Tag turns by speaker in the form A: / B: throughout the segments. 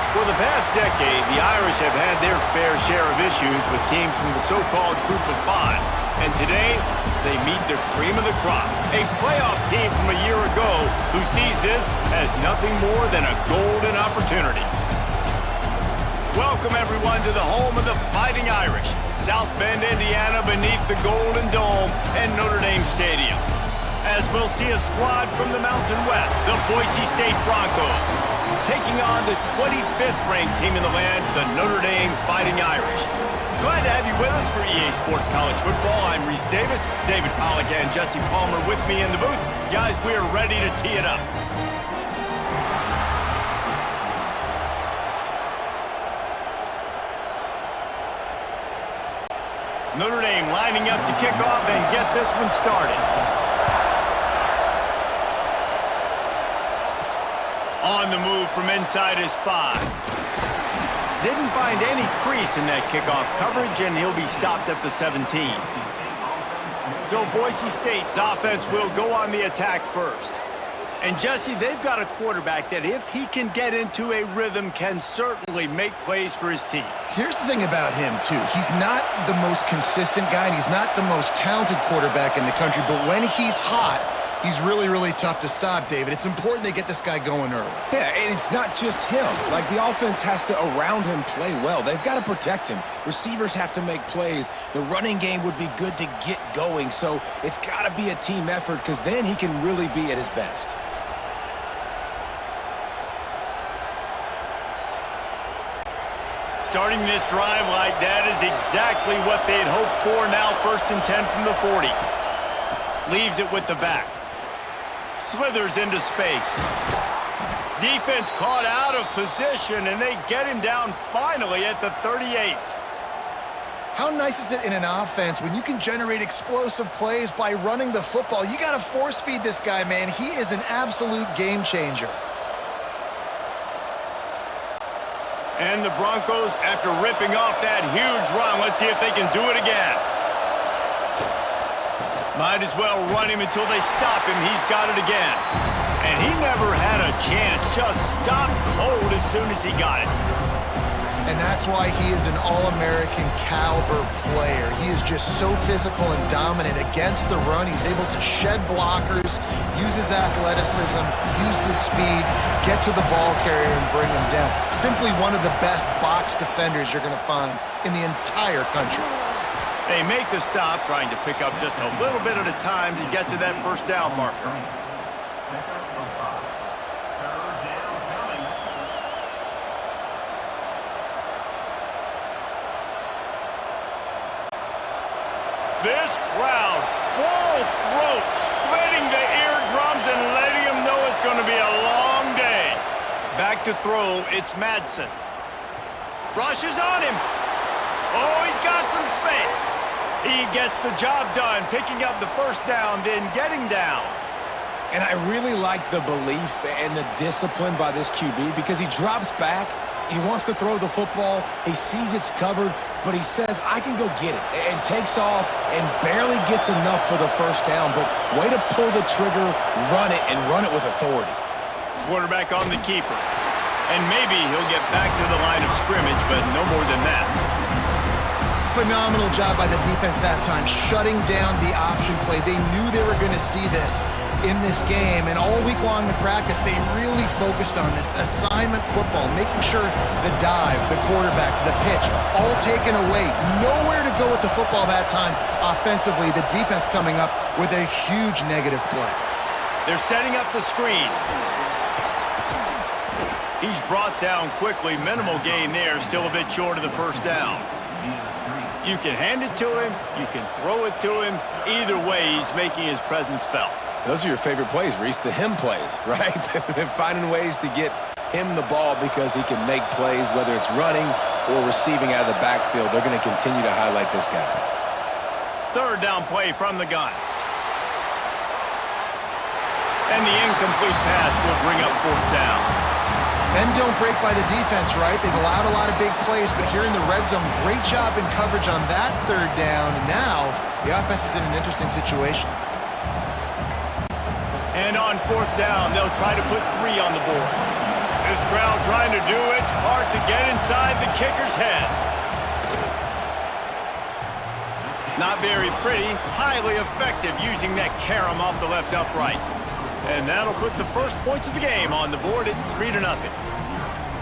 A: For the past decade, the Irish have had their fair share of issues with teams from the so-called Group of Five. And today, they meet their cream of the crop, a playoff team from a year ago who sees this as nothing more than a golden opportunity. Welcome, everyone, to the home of the Fighting Irish, South Bend, Indiana, beneath the Golden Dome and Notre Dame Stadium. As we'll see a squad from the Mountain West, the Boise State Broncos, taking on the 25th ranked team in the land, the Notre Dame Fighting Irish. Glad to have you with us for EA Sports College Football. I'm Reese Davis, David Pollack and Jesse Palmer with me in the booth. Guys, we are ready to tee it up. Notre Dame lining up to kick off and get this one started. On the move from inside his 5. Didn't find any crease in that kickoff coverage, and he'll be stopped at the 17. So Boise State's offense will go on the attack first. And Jesse, they've got a quarterback that if he can get into a rhythm can certainly make plays for his team.
B: Here's the thing about him, too. He's not the most consistent guy, and he's not the most talented quarterback in the country, but when he's hot, he's really, really tough to stop, David. It's important they get this guy going early.
C: Yeah, and it's not just him. Like, the offense has to, around him, play well. They've got to protect him. Receivers have to make plays. The running game would be good to get going, so it's got to be a team effort because then he can really be at his best.
A: Starting this drive like that is exactly what they'd hoped for. Now 1st and 10 from the 40. Leaves it with the back. Slithers into space. Defense caught out of position, and they get him down finally at the 38.
B: How nice is it in an offense when you can generate explosive plays by running the football? You got to force feed this guy, man. He is an absolute game changer.
A: And the Broncos, after ripping off that huge run, let's see if they can do it again. Might as well run him until they stop him. He's got it again. And he never had a chance. Just stopped cold as soon as he got it.
B: And that's why he is an All-American caliber player. He is just so physical and dominant against the run. He's able to shed blockers, use his athleticism, use his speed, get to the ball carrier and bring him down. Simply one of the best box defenders you're going to find in the entire country.
A: They make the stop, trying to pick up just a little bit at a time to get to that first down marker. This crowd, full throat, splitting the eardrums and letting them know it's going to be a long day. Back to throw, it's Madsen. Rushes on him. Oh, he's got some space. He gets the job done, picking up the first down, then getting down.
C: And I really like the belief and the discipline by this QB because he drops back. He wants to throw the football. He sees it's covered, but he says, I can go get it, and takes off and barely gets enough for the first down. But way to pull the trigger, run it, and run it with authority.
A: Quarterback on the keeper. And maybe he'll get back to the line of scrimmage, but no more than that.
B: Phenomenal job by the defense that time, shutting down the option play. They knew they were going to see this in this game, and all week long in practice, they really focused on this assignment football, making sure the dive, the quarterback, the pitch, all taken away. Nowhere to go with the football that time offensively. The defense coming up with a huge negative play.
A: They're setting up the screen. He's brought down quickly. Minimal gain there, still a bit short of the first down. You can hand it to him, you can throw it to him. Either way, he's making his presence felt.
C: Those are your favorite plays, Reese, the him plays, right? Finding ways to get him the ball because he can make plays, whether it's running or receiving out of the backfield. They're going to continue to highlight this guy.
A: Third down play from the gun. And the incomplete pass will bring up fourth down.
B: Bend don't break by the defense, right? They've allowed a lot of big plays, but here in the red zone, great job in coverage on that third down. And now the offense is in an interesting situation.
A: And on fourth down, they'll try to put 3 on the board. This crowd trying to do its part to get inside the kicker's head. Not very pretty, highly effective using that carom off the left upright. And that'll put the first points of the game on the board. It's 3-0.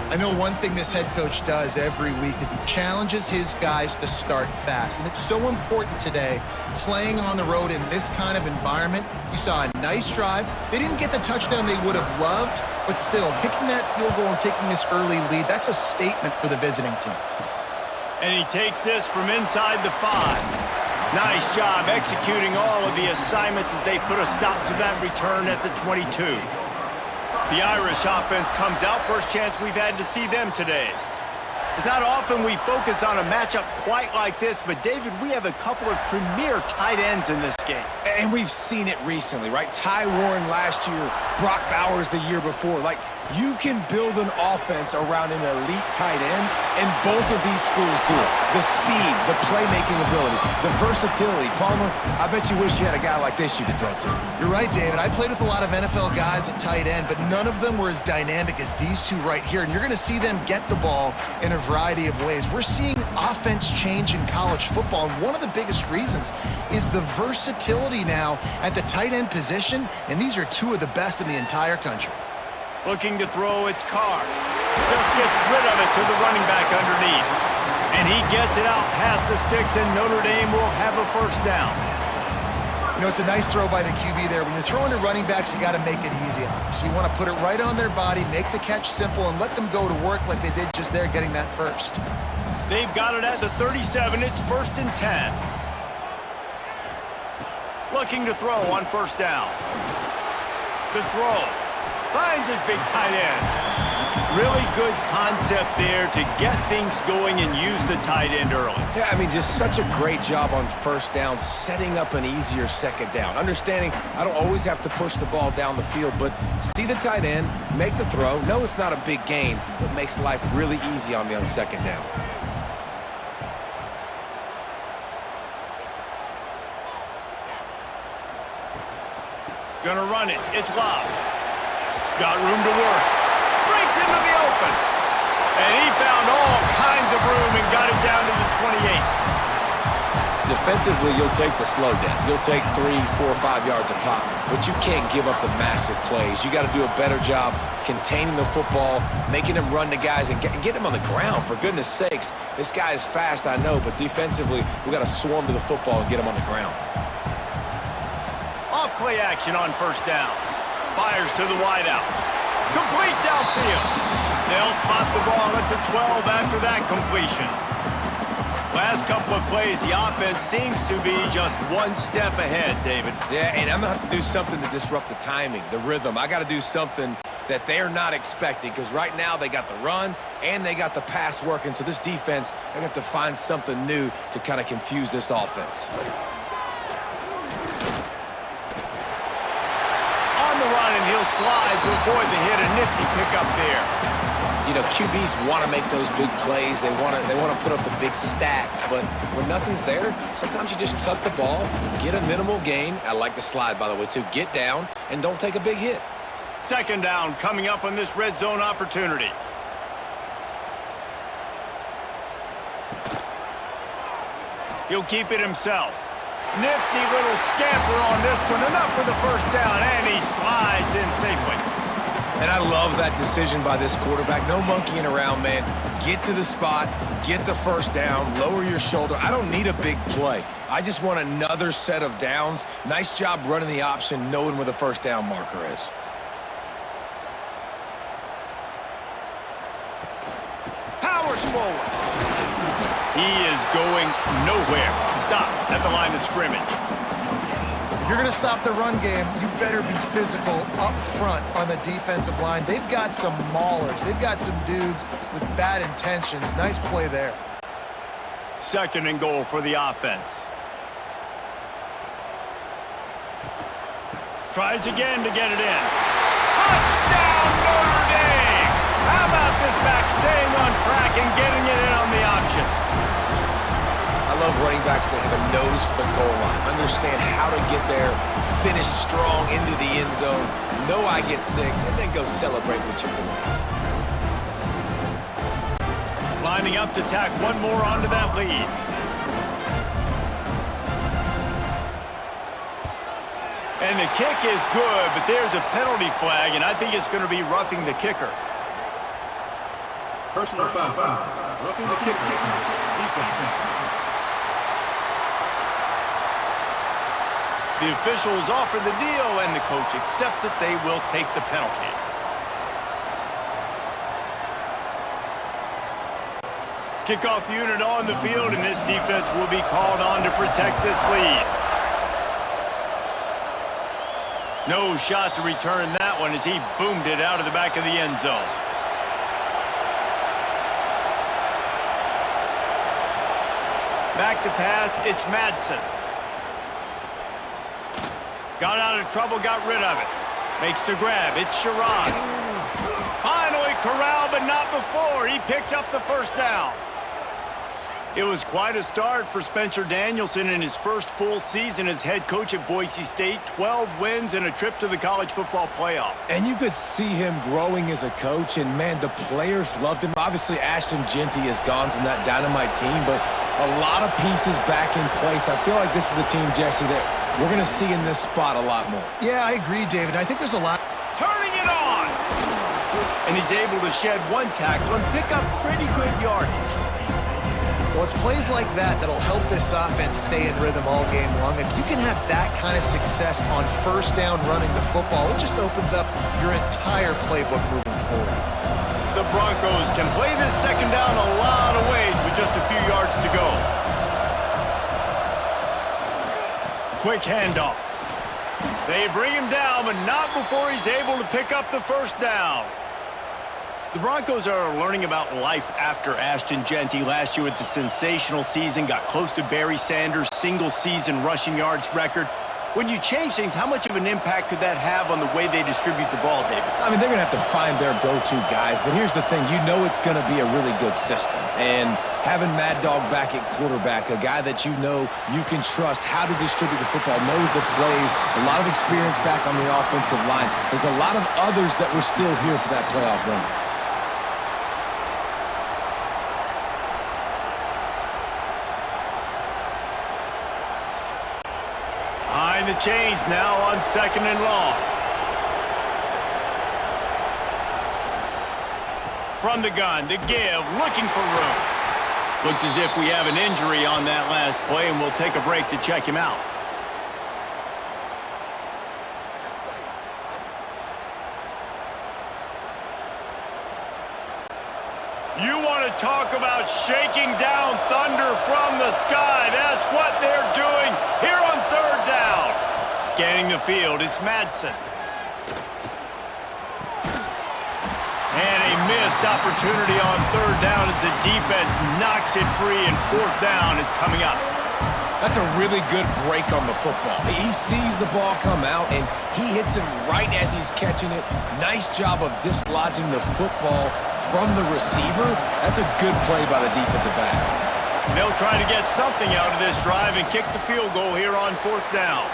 B: I know one thing this head coach does every week is he challenges his guys to start fast. And it's so important today, playing on the road in this kind of environment. You saw a nice drive. They didn't get the touchdown they would have loved, but still, kicking that field goal and taking this early lead, that's a statement for the visiting team.
A: And he takes this from inside the 5. Nice job executing all of the assignments as they put a stop to that return at the 22. The Irish offense comes out. First chance we've had to see them today. It's not often we focus on a matchup quite like this, but David, we have a couple of premier tight ends in this game.
C: And we've seen it recently, right? Ty Warren last year, Brock Bowers the year before. Like, you can build an offense around an elite tight end, and both of these schools do it. The speed, the playmaking ability, the versatility. Palmer, I bet you wish you had a guy like this you could throw to.
B: You're right, David. I played with a lot of NFL guys at tight end, but none of them were as dynamic as these two right here. And you're going to see them get the ball in a variety of ways. We're seeing offense change in college football, and one of the biggest reasons is the versatility now at the tight end position, and these are two of the best in the entire country.
A: Looking to throw, it's Carr. Just gets rid of it to the running back underneath. And he gets it out past the sticks, and Notre Dame will have a first down.
B: You know, it's a nice throw by the QB there. When you're throwing to running backs, you got to make it easy on them. So you want to put it right on their body, make the catch simple, and let them go to work like they did just there, getting that first.
A: They've got it at the 37. It's 1st and 10. Looking to throw on first down. The throw. Finds his big tight end. Really good concept there to get things going and use the tight end early.
C: Yeah, I mean, just such a great job on first down, setting up an easier second down. Understanding I don't always have to push the ball down the field, but see the tight end, make the throw. No, it's not a big gain, but makes life really easy on me on second down.
A: Gonna run it. It's Love. Got room to work. Breaks into the open. And he found all kinds of room and got it down to the 28.
C: Defensively, you'll take the slow death. You'll take 3, 4, 5 yards a pop, but you can't give up the massive plays. You got to do a better job containing the football, making him run to guys, and get him on the ground. For goodness sakes, this guy is fast, I know, but defensively, we got to swarm to the football and get him on the ground.
A: Off play action on first down. Fires to the wideout. Complete downfield. They'll spot the ball at the 12 after that completion. Last couple of plays, the offense seems to be just one step ahead, David.
C: Yeah, and I'm going to have to do something to disrupt the timing, the rhythm. I got to do something that they're not expecting, because right now they got the run and they got the pass working. So this defense, they're going to have to find something new to kind of confuse this offense.
A: He'll slide to avoid the hit. A nifty pickup there.
C: You know, QBs want to make those big plays. They want to put up the big stats. But when nothing's there, sometimes you just tuck the ball, get a minimal gain. I like the slide, by the way, too. Get down and don't take a big hit.
A: Second down coming up on this red zone opportunity. He'll keep it himself. Nifty little scamper on this one. Enough for the first down, and he slides in safely.
C: And I love that decision by this quarterback. No monkeying around, man. Get to the spot, get the first down, lower your shoulder. I don't need a big play. I just want another set of downs. Nice job running the option, knowing where the first down marker is.
A: Powers forward. He is going nowhere. Stop at the line of scrimmage.
B: If you're going to stop the run game, you better be physical up front on the defensive line. They've got some maulers. They've got some dudes with bad intentions. Nice play there.
A: Second and goal for the offense. Tries again to get it in. Touchdown, Notre Dame! How about this back staying on track and getting it in on the option?
C: I love running backs that have a nose for the goal line. Understand how to get there, finish strong into the end zone, know I get 6, and then go celebrate with your boys.
A: lining up to tack one more onto that lead. And the kick is good, but there's a penalty flag, and I think it's going to be roughing the kicker.
D: Personal foul. Roughing the kicker. Defense.
A: The officials offer the deal, and the coach accepts it. They will take the penalty. Kickoff unit on the field, and this defense will be called on to protect this lead. No shot to return that one as he boomed it out of the back of the end zone. Back to pass, it's Madsen. Got out of trouble, got rid of it. Makes the grab, it's Sherrod. Finally corralled, but not before. He picks up the first down. It was quite a start for Spencer Danielson in his first full season as head coach at Boise State. 12 wins and a trip to the college football playoff.
C: And you could see him growing as a coach, and, man, the players loved him. Obviously, Ashton Jeanty is gone from that dynamite team, but a lot of pieces back in place. I feel like this is a team, Jesse, that we're going to see in this spot a lot more.
B: Yeah, I agree, David. I think there's a lot.
A: Turning it on! And he's able to shed one tackle and pick up pretty good yardage.
B: Well, it's plays like that that'll help this offense stay in rhythm all game long. If you can have that kind of success on first down running the football, it just opens up your entire playbook moving forward.
A: The Broncos can play this second down a lot of ways with just a few yards to go. Quick handoff. They bring him down, but not before he's able to pick up the first down. The Broncos are learning about life after Ashton Jeanty last year with the sensational season, got close to Barry Sanders' single-season rushing yards record. When you change things, how much of an impact could that have on the way they distribute the ball, David?
C: I mean, they're going to have to find their go-to guys, but here's the thing. You know it's going to be a really good system. And having Mad Dog back at quarterback, a guy that you know you can trust how to distribute the football, knows the plays, a lot of experience back on the offensive line. There's a lot of others that were still here for that playoff run.
A: Behind the chains now on second and long. From the gun, to give, looking for room. Looks as if we have an injury on that last play, and we'll take a break to check him out. You want to talk about shaking down thunder from the sky. That's what they're doing here on third down. Scanning the field, it's Madsen. And a missed opportunity on third down as the defense knocks it free, and fourth down is coming up.
C: That's a really good break on the football. He sees the ball come out, and he hits him right as he's catching it. Nice job of dislodging the football from the receiver. That's a good play by the defensive back.
A: They'll try to get something out of this drive and kick the field goal here on fourth down.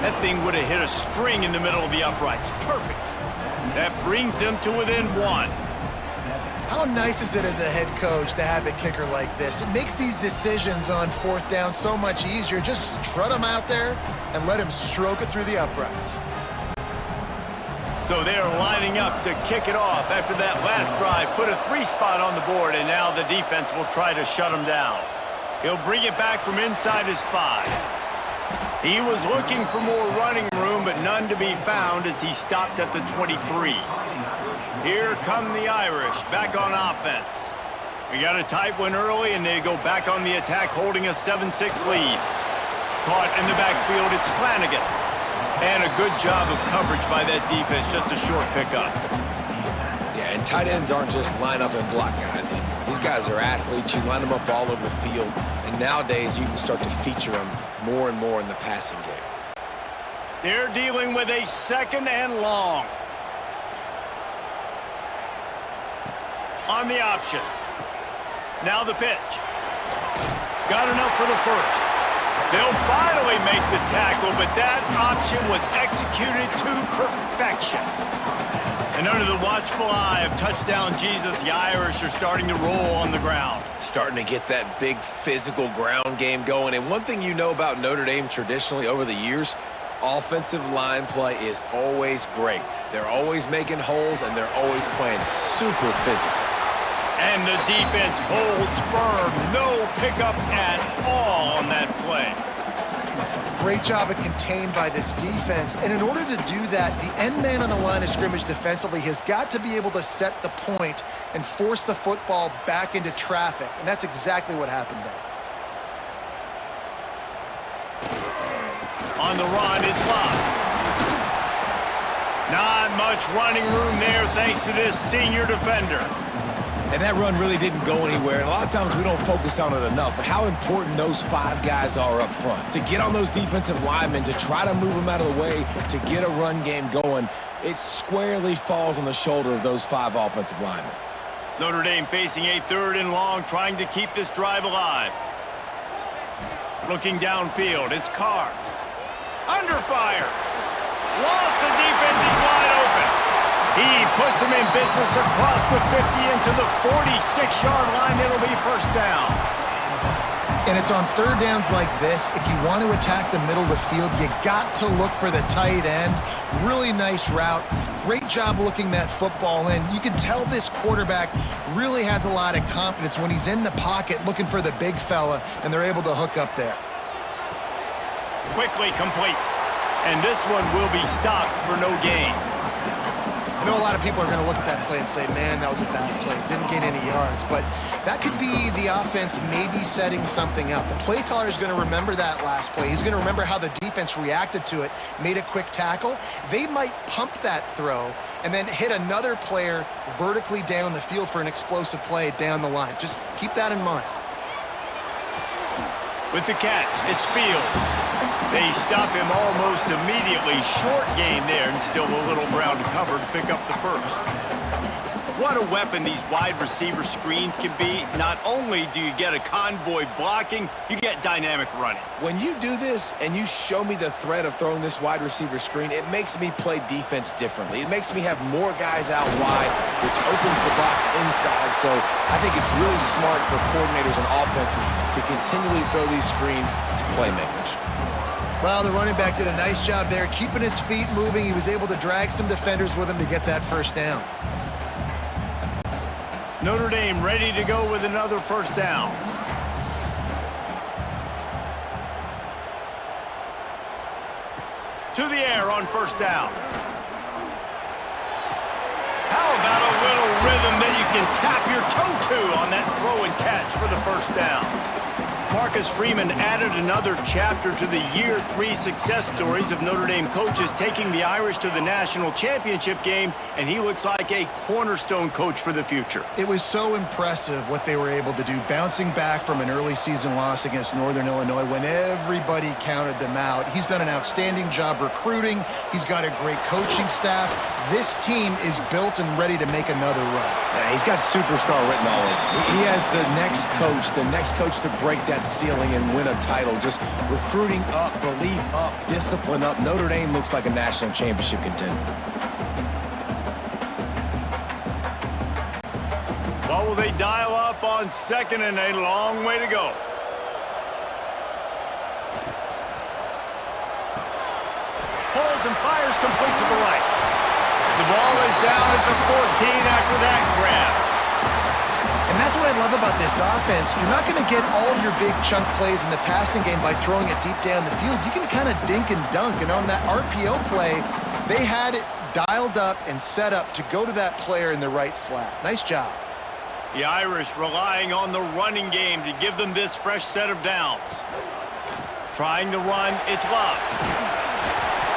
A: That thing would have hit a string in the middle of the uprights. Perfect. That brings them to within one.
B: How nice is it as a head coach to have a kicker like this? It makes these decisions on fourth down so much easier. Just strut him out there and let him stroke it through the uprights.
A: So they're lining up to kick it off after that last drive. Put a 3-spot on the board, and now the defense will try to shut him down. He'll bring it back from inside his 5. He was looking for more running room, but none to be found as he stopped at the 23. Here come the Irish, back on offense. We got a tight one early, and they go back on the attack, holding a 7-6 lead. Caught in the backfield, it's Flanagan. And a good job of coverage by that defense, just a short pickup.
C: Yeah, and tight ends aren't just line up and block guys anymore. These guys are athletes. You line them up all over the field. And nowadays, you can start to feature them more and more in the passing game.
A: They're dealing with a second and long. On the option. Now the pitch. Got enough for the first. They'll finally make the tackle, but that option was executed to perfection. And under the watchful eye of touchdown Jesus, the Irish are starting to roll on the ground.
C: Starting to get that big physical ground game going. And one thing you know about Notre Dame traditionally over the years, offensive line play is always great. They're always making holes, and they're always playing super physical.
A: And the defense holds firm. No pickup at all on that play.
B: Great job of contained by this defense. And in order to do that, the end man on the line of scrimmage defensively has got to be able to set the point and force the football back into traffic. And that's exactly what happened there.
A: On the run, it's Love. Not much running room there thanks to this senior defender.
C: And that run really didn't go anywhere. And a lot of times we don't focus on it enough, but how important those 5 guys are up front. To get on those defensive linemen, to try to move them out of the way, to get a run game going, it squarely falls on the shoulder of those 5 offensive linemen.
A: Notre Dame facing a 3rd and long, trying to keep this drive alive. Looking downfield, it's Carr. Under fire. Lost the defense, he's wide open. He puts him in business across the 50 into the 46-yard line. It'll be first down.
B: And it's on 3rd downs like this. If you want to attack the middle of the field, you got to look for the tight end. Really nice route. Great job looking that football in. You can tell this quarterback really has a lot of confidence when he's in the pocket looking for the big fella, and they're able to hook up there.
A: Quickly complete. And this one will be stopped for no gain.
B: I know a lot of people are going to look at that play and say, man, that was a bad play. Didn't gain any yards. But that could be the offense maybe setting something up. The play caller is going to remember that last play. He's going to remember how the defense reacted to it, made a quick tackle. They might pump that throw and then hit another player vertically down the field for an explosive play down the line. Just keep that in mind.
A: With the catch, it's Fields. They stop him almost immediately. Short gain there, and still a little ground to cover to pick up the first. What a weapon these wide receiver screens can be. Not only do you get a convoy blocking, you get dynamic running.
C: When you do this and you show me the threat of throwing this wide receiver screen, it makes me play defense differently. It makes me have more guys out wide, which opens the box inside. So I think it's really smart for coordinators and offenses to continually throw these screens to playmakers.
B: Well, the running back did a nice job there, keeping his feet moving. He was able to drag some defenders with him to get that first down.
A: Notre Dame ready to go with another first down. To the air on first down. How about a little rhythm that you can tap your toe to on that throw and catch for the first down? Marcus Freeman added another chapter to the Year 3 success stories of Notre Dame coaches taking the Irish to the national championship game, and he looks like a cornerstone coach for the future.
B: It was so impressive what they were able to do, bouncing back from an early season loss against Northern Illinois when everybody counted them out. He's done an outstanding job recruiting. He's got a great coaching staff. This team is built and ready to make another run.
C: Yeah, he's got superstar written all over him. He has the next coach to break that ceiling and win a title. Just recruiting up, belief up, discipline up. Notre Dame looks like a national championship contender.
A: What will they dial up on second and a long way to go? Holds and fires complete to the right. The ball is down at the 14 after that grab.
B: And that's what I love about this offense. You're not going to get all of your big chunk plays in the passing game by throwing it deep down the field. You can kind of dink and dunk. And on that RPO play, they had it dialed up and set up to go to that player in the right flat. Nice job.
A: The Irish relying on the running game to give them this fresh set of downs. Trying to run, it's Love.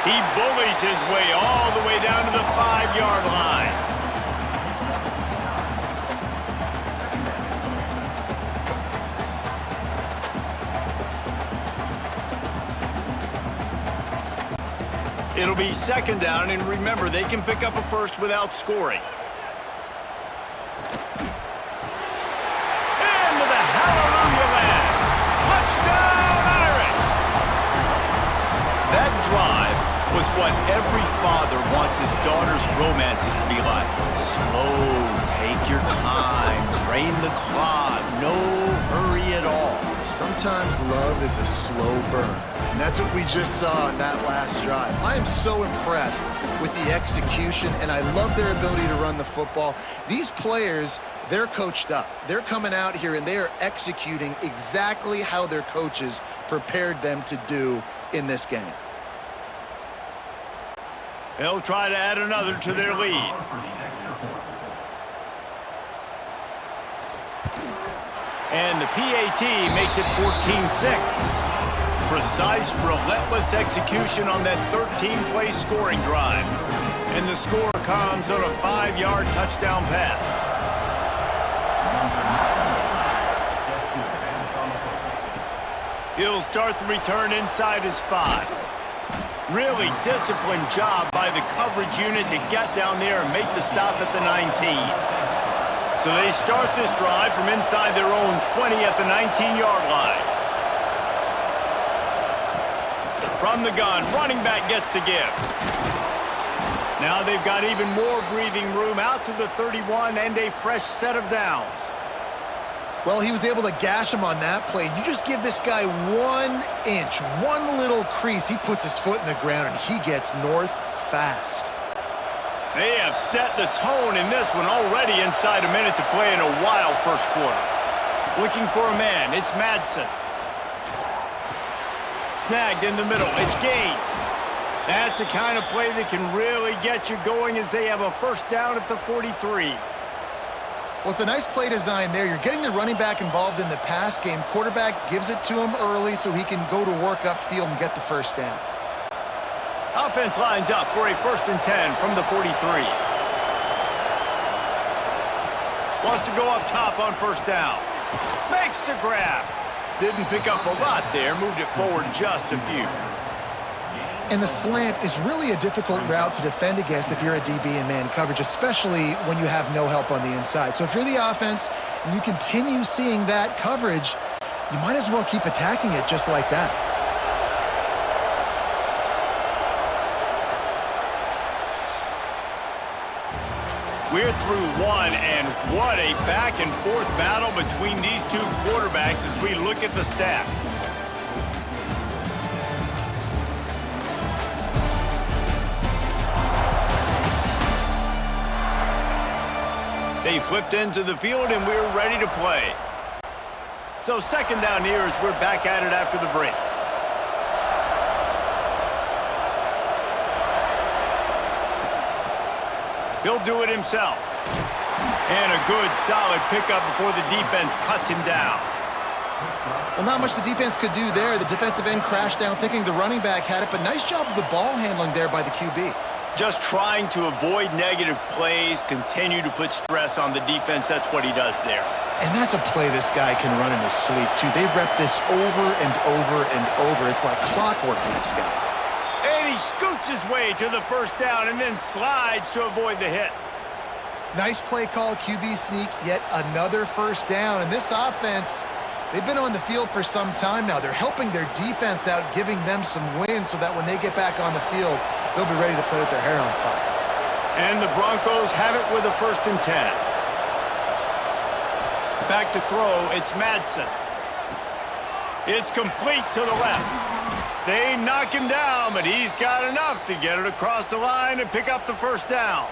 A: He bullies his way all the way down to the 5-yard line. It'll be second down, and remember, they can pick up a first without scoring. Into the hallelujah land. Touchdown, Irish! That drive was what every father wants his daughter's romances to be like. Slow, take your time, drain the clock, no hurry at all.
B: Sometimes love is a slow burn, and that's what we just saw in that last drive. I am so impressed with the execution, and I love their ability to run the football. These players, they're coached up. They're coming out here, and they are executing exactly how their coaches prepared them to do in this game.
A: They'll try to add another to their lead. And the PAT makes it 14-6. Precise, relentless execution on that 13-play scoring drive. And the score comes on a 5-yard touchdown pass. He'll start the return inside his 5. Really disciplined job by the coverage unit to get down there and make the stop at the 19. So they start this drive from inside their own 20 at the 19-yard line. From the gun, running back gets to give. Now they've got even more breathing room out to the 31 and a fresh set of downs.
B: Well, he was able to gash him on that play. You just give this guy 1 inch, one little crease. He puts his foot in the ground, and he gets north fast.
A: They have set the tone in this one already inside a minute to play in a wild first quarter. Looking for a man, it's Madsen. Snagged in the middle, it's Gaines. That's the kind of play that can really get you going as they have a first down at the 43.
B: Well, it's a nice play design there. You're getting the running back involved in the pass game. Quarterback gives it to him early so he can go to work upfield and get the first down.
A: Offense lines up for a 1st and 10 from the 43. Wants to go up top on first down. Makes the grab. Didn't pick up a lot there. Moved it forward just a few.
B: And the slant is really a difficult route to defend against if you're a DB in man coverage, especially when you have no help on the inside. So if you're the offense and you continue seeing that coverage, you might as well keep attacking it just like that.
A: We're through one, and what a back-and-forth battle between these two quarterbacks as we look at the stats. They flipped into the field, and we're ready to play. So second down here as we're back at it after the break. He'll do it himself. And a good, solid pickup before the defense cuts him down.
B: Well, not much the defense could do there. The defensive end crashed down thinking the running back had it, but nice job of the ball handling there by the QB.
A: Just trying to avoid negative plays, continue to put stress on the defense. That's what he does there.
B: And that's a play this guy can run in his sleep, too. They rep this over and over and over. It's like clockwork for this guy.
A: And he scoots his way to the first down and then slides to avoid the hit.
B: Nice play call, QB sneak, yet another first down. And this offense, they've been on the field for some time now. They're helping their defense out, giving them some wins so that when they get back on the field, they'll be ready to play with their hair on fire.
A: And the Broncos have it with a 1st and 10. Back to throw, it's Madsen. It's complete to the left. They knock him down, but he's got enough to get it across the line and pick up the first down.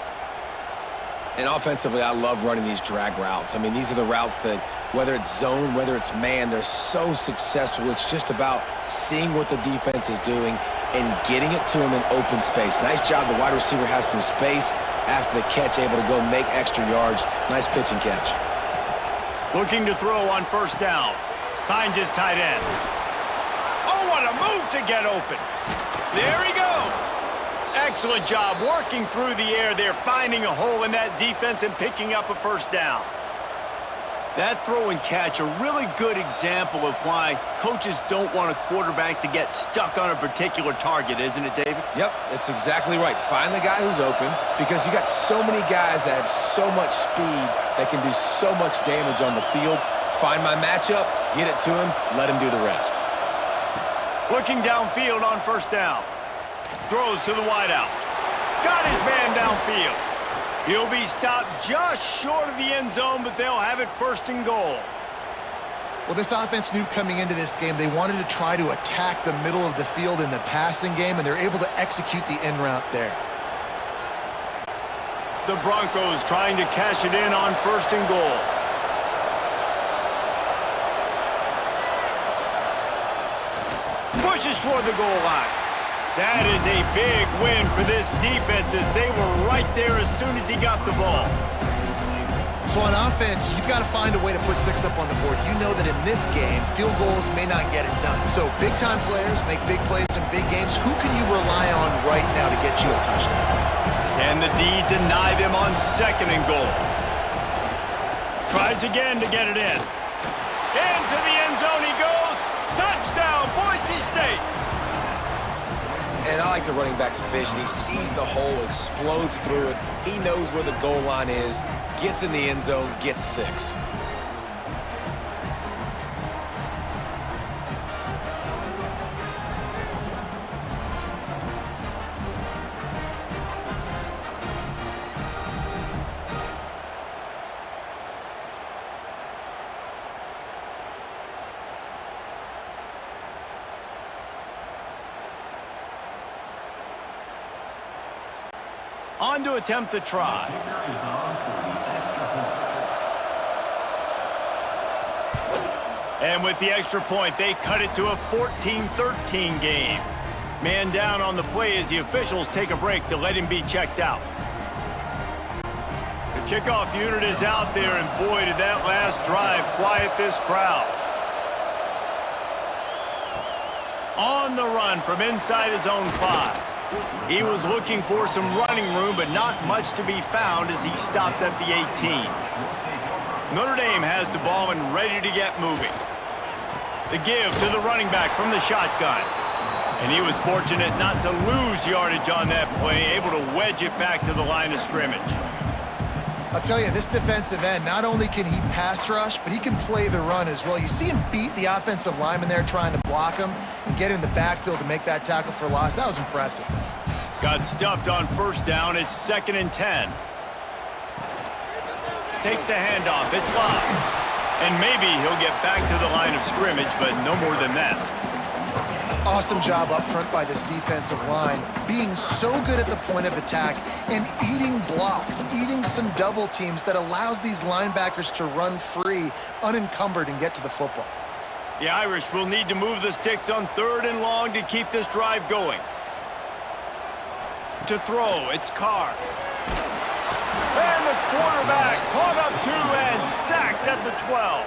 C: And offensively, I love running these drag routes. I mean, these are the routes that, whether it's zone, whether it's man, they're so successful. It's just about seeing what the defense is doing and getting it to him in open space. Nice job. The wide receiver has some space after the catch, able to go make extra yards. Nice pitch and catch.
A: Looking to throw on first down. Finds his tight end. Oh, what a move to get open. There he goes. Excellent job working through the air there, finding a hole in that defense and picking up a first down. That throw and catch, a really good example of why coaches don't want a quarterback to get stuck on a particular target, isn't it, David?
C: Yep, that's exactly right. Find the guy who's open, because you got so many guys that have so much speed that can do so much damage on the field. Find my matchup, get it to him, let him do the rest.
A: Looking downfield on first down. throws to the wideout. Got his man downfield. He'll be stopped just short of the end zone, but they'll have it first and goal.
B: Well, this offense knew coming into this game they wanted to try to attack the middle of the field in the passing game, and they're able to execute the in route there.
A: The Broncos trying to cash it in on first and goal. Pushes toward the goal line. That is a big win for this defense as they were right there as soon as he got the ball.
B: So on offense, you've got to find a way to put 6 up on the board. You know that in this game, field goals may not get it done. So big-time players make big plays in big games. Who can you rely on right now to get you a touchdown?
A: And the D deny them on second and goal. Tries again to get it in. Into the end zone he goes. Touchdown, Boise State.
C: And I like the running back's vision. He sees the hole, explodes through it. He knows where the goal line is, gets in the end zone, gets 6.
A: On to attempt the try. And with the extra point, they cut it to a 14-13 game. Man down on the play as the officials take a break to let him be checked out. The kickoff unit is out there, and boy, did that last drive quiet this crowd. On the run from inside his own 5. He was looking for some running room, but not much to be found as he stopped at the 18. Notre Dame has the ball and ready to get moving. The give to the running back from the shotgun. And he was fortunate not to lose yardage on that play, able to wedge it back to the line of scrimmage.
B: I'll tell you, this defensive end, not only can he pass rush, but he can play the run as well. You see him beat the offensive lineman there trying to block him and get in the backfield to make that tackle for loss. That was impressive.
A: Got stuffed on first down. It's 2nd and 10. Takes the handoff. It's locked. And maybe he'll get back to the line of scrimmage, but no more than that.
B: Awesome job up front by this defensive line, being so good at the point of attack and eating blocks, eating some double teams that allows these linebackers to run free, unencumbered, and get to the football.
A: The Irish will need to move the sticks on 3rd and long to keep this drive going. To throw, it's Carr. And the quarterback caught up 2 and sacked at the 12.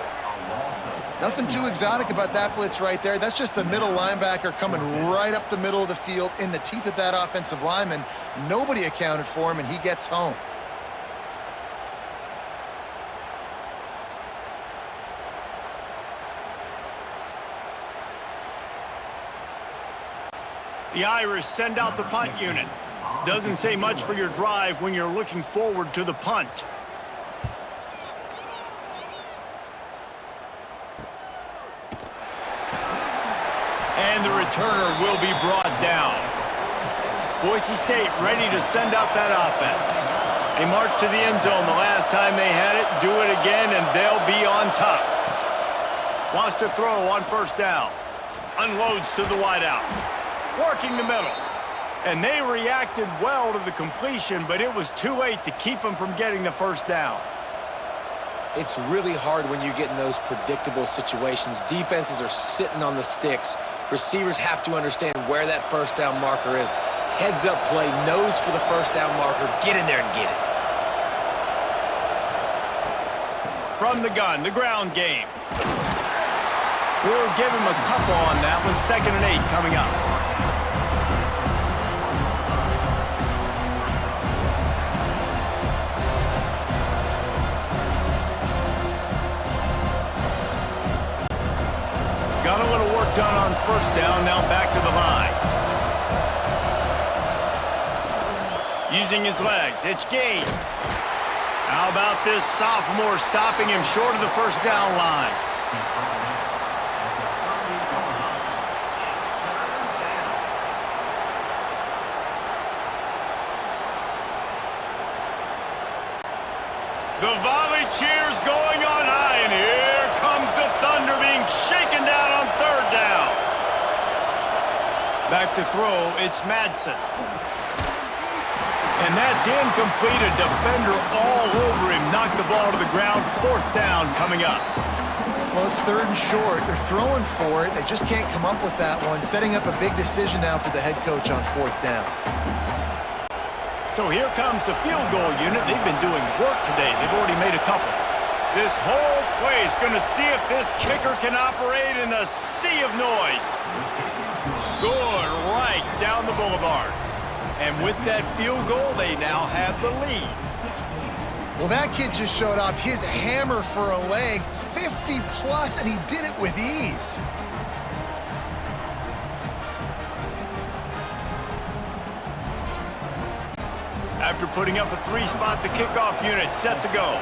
B: Nothing too exotic about that blitz right there. That's just the middle linebacker coming right up the middle of the field in the teeth of that offensive lineman. Nobody accounted for him, and he gets home.
A: The Irish send out the punt unit. Doesn't say much for your drive when you're looking forward to the punt. And the returner will be brought down. Boise State ready to send out that offense. They marched to the end zone the last time they had it, do it again, and they'll be on top. Wants to throw on first down. Unloads to the wideout. Working the middle. And they reacted well to the completion, but it was too late to keep them from getting the first down.
C: It's really hard when you get in those predictable situations. Defenses are sitting on the sticks. Receivers have to understand where that first down marker is. Heads up play, nose for the first down marker. Get in there and get it.
A: From the gun, the ground game. We'll give him a couple on that one. 2nd and 8 coming up. Got a little work done on first down, now back to the line. Using his legs, it's Gaines. How about this sophomore stopping him short of the first down line? The volley cheers going on high, and here comes the thunder being shaken down on third down. Back to throw, it's Madsen. And that's incomplete. A defender all over him. Knocked the ball to the ground. Fourth down coming up.
B: Well, it's third and short. They're throwing for it. They just can't come up with that one. Setting up a big decision now for the head coach on fourth down.
A: So here comes the field goal unit. They've been doing work today. They've already made a couple. This whole play is going to see if this kicker can operate in a sea of noise. Good, right down the boulevard. And with that field goal, they now have the lead.
B: Well, that kid just showed off his hammer for a leg, 50-plus, and he did it with ease.
A: After putting up a three-spot, the kickoff unit set to go.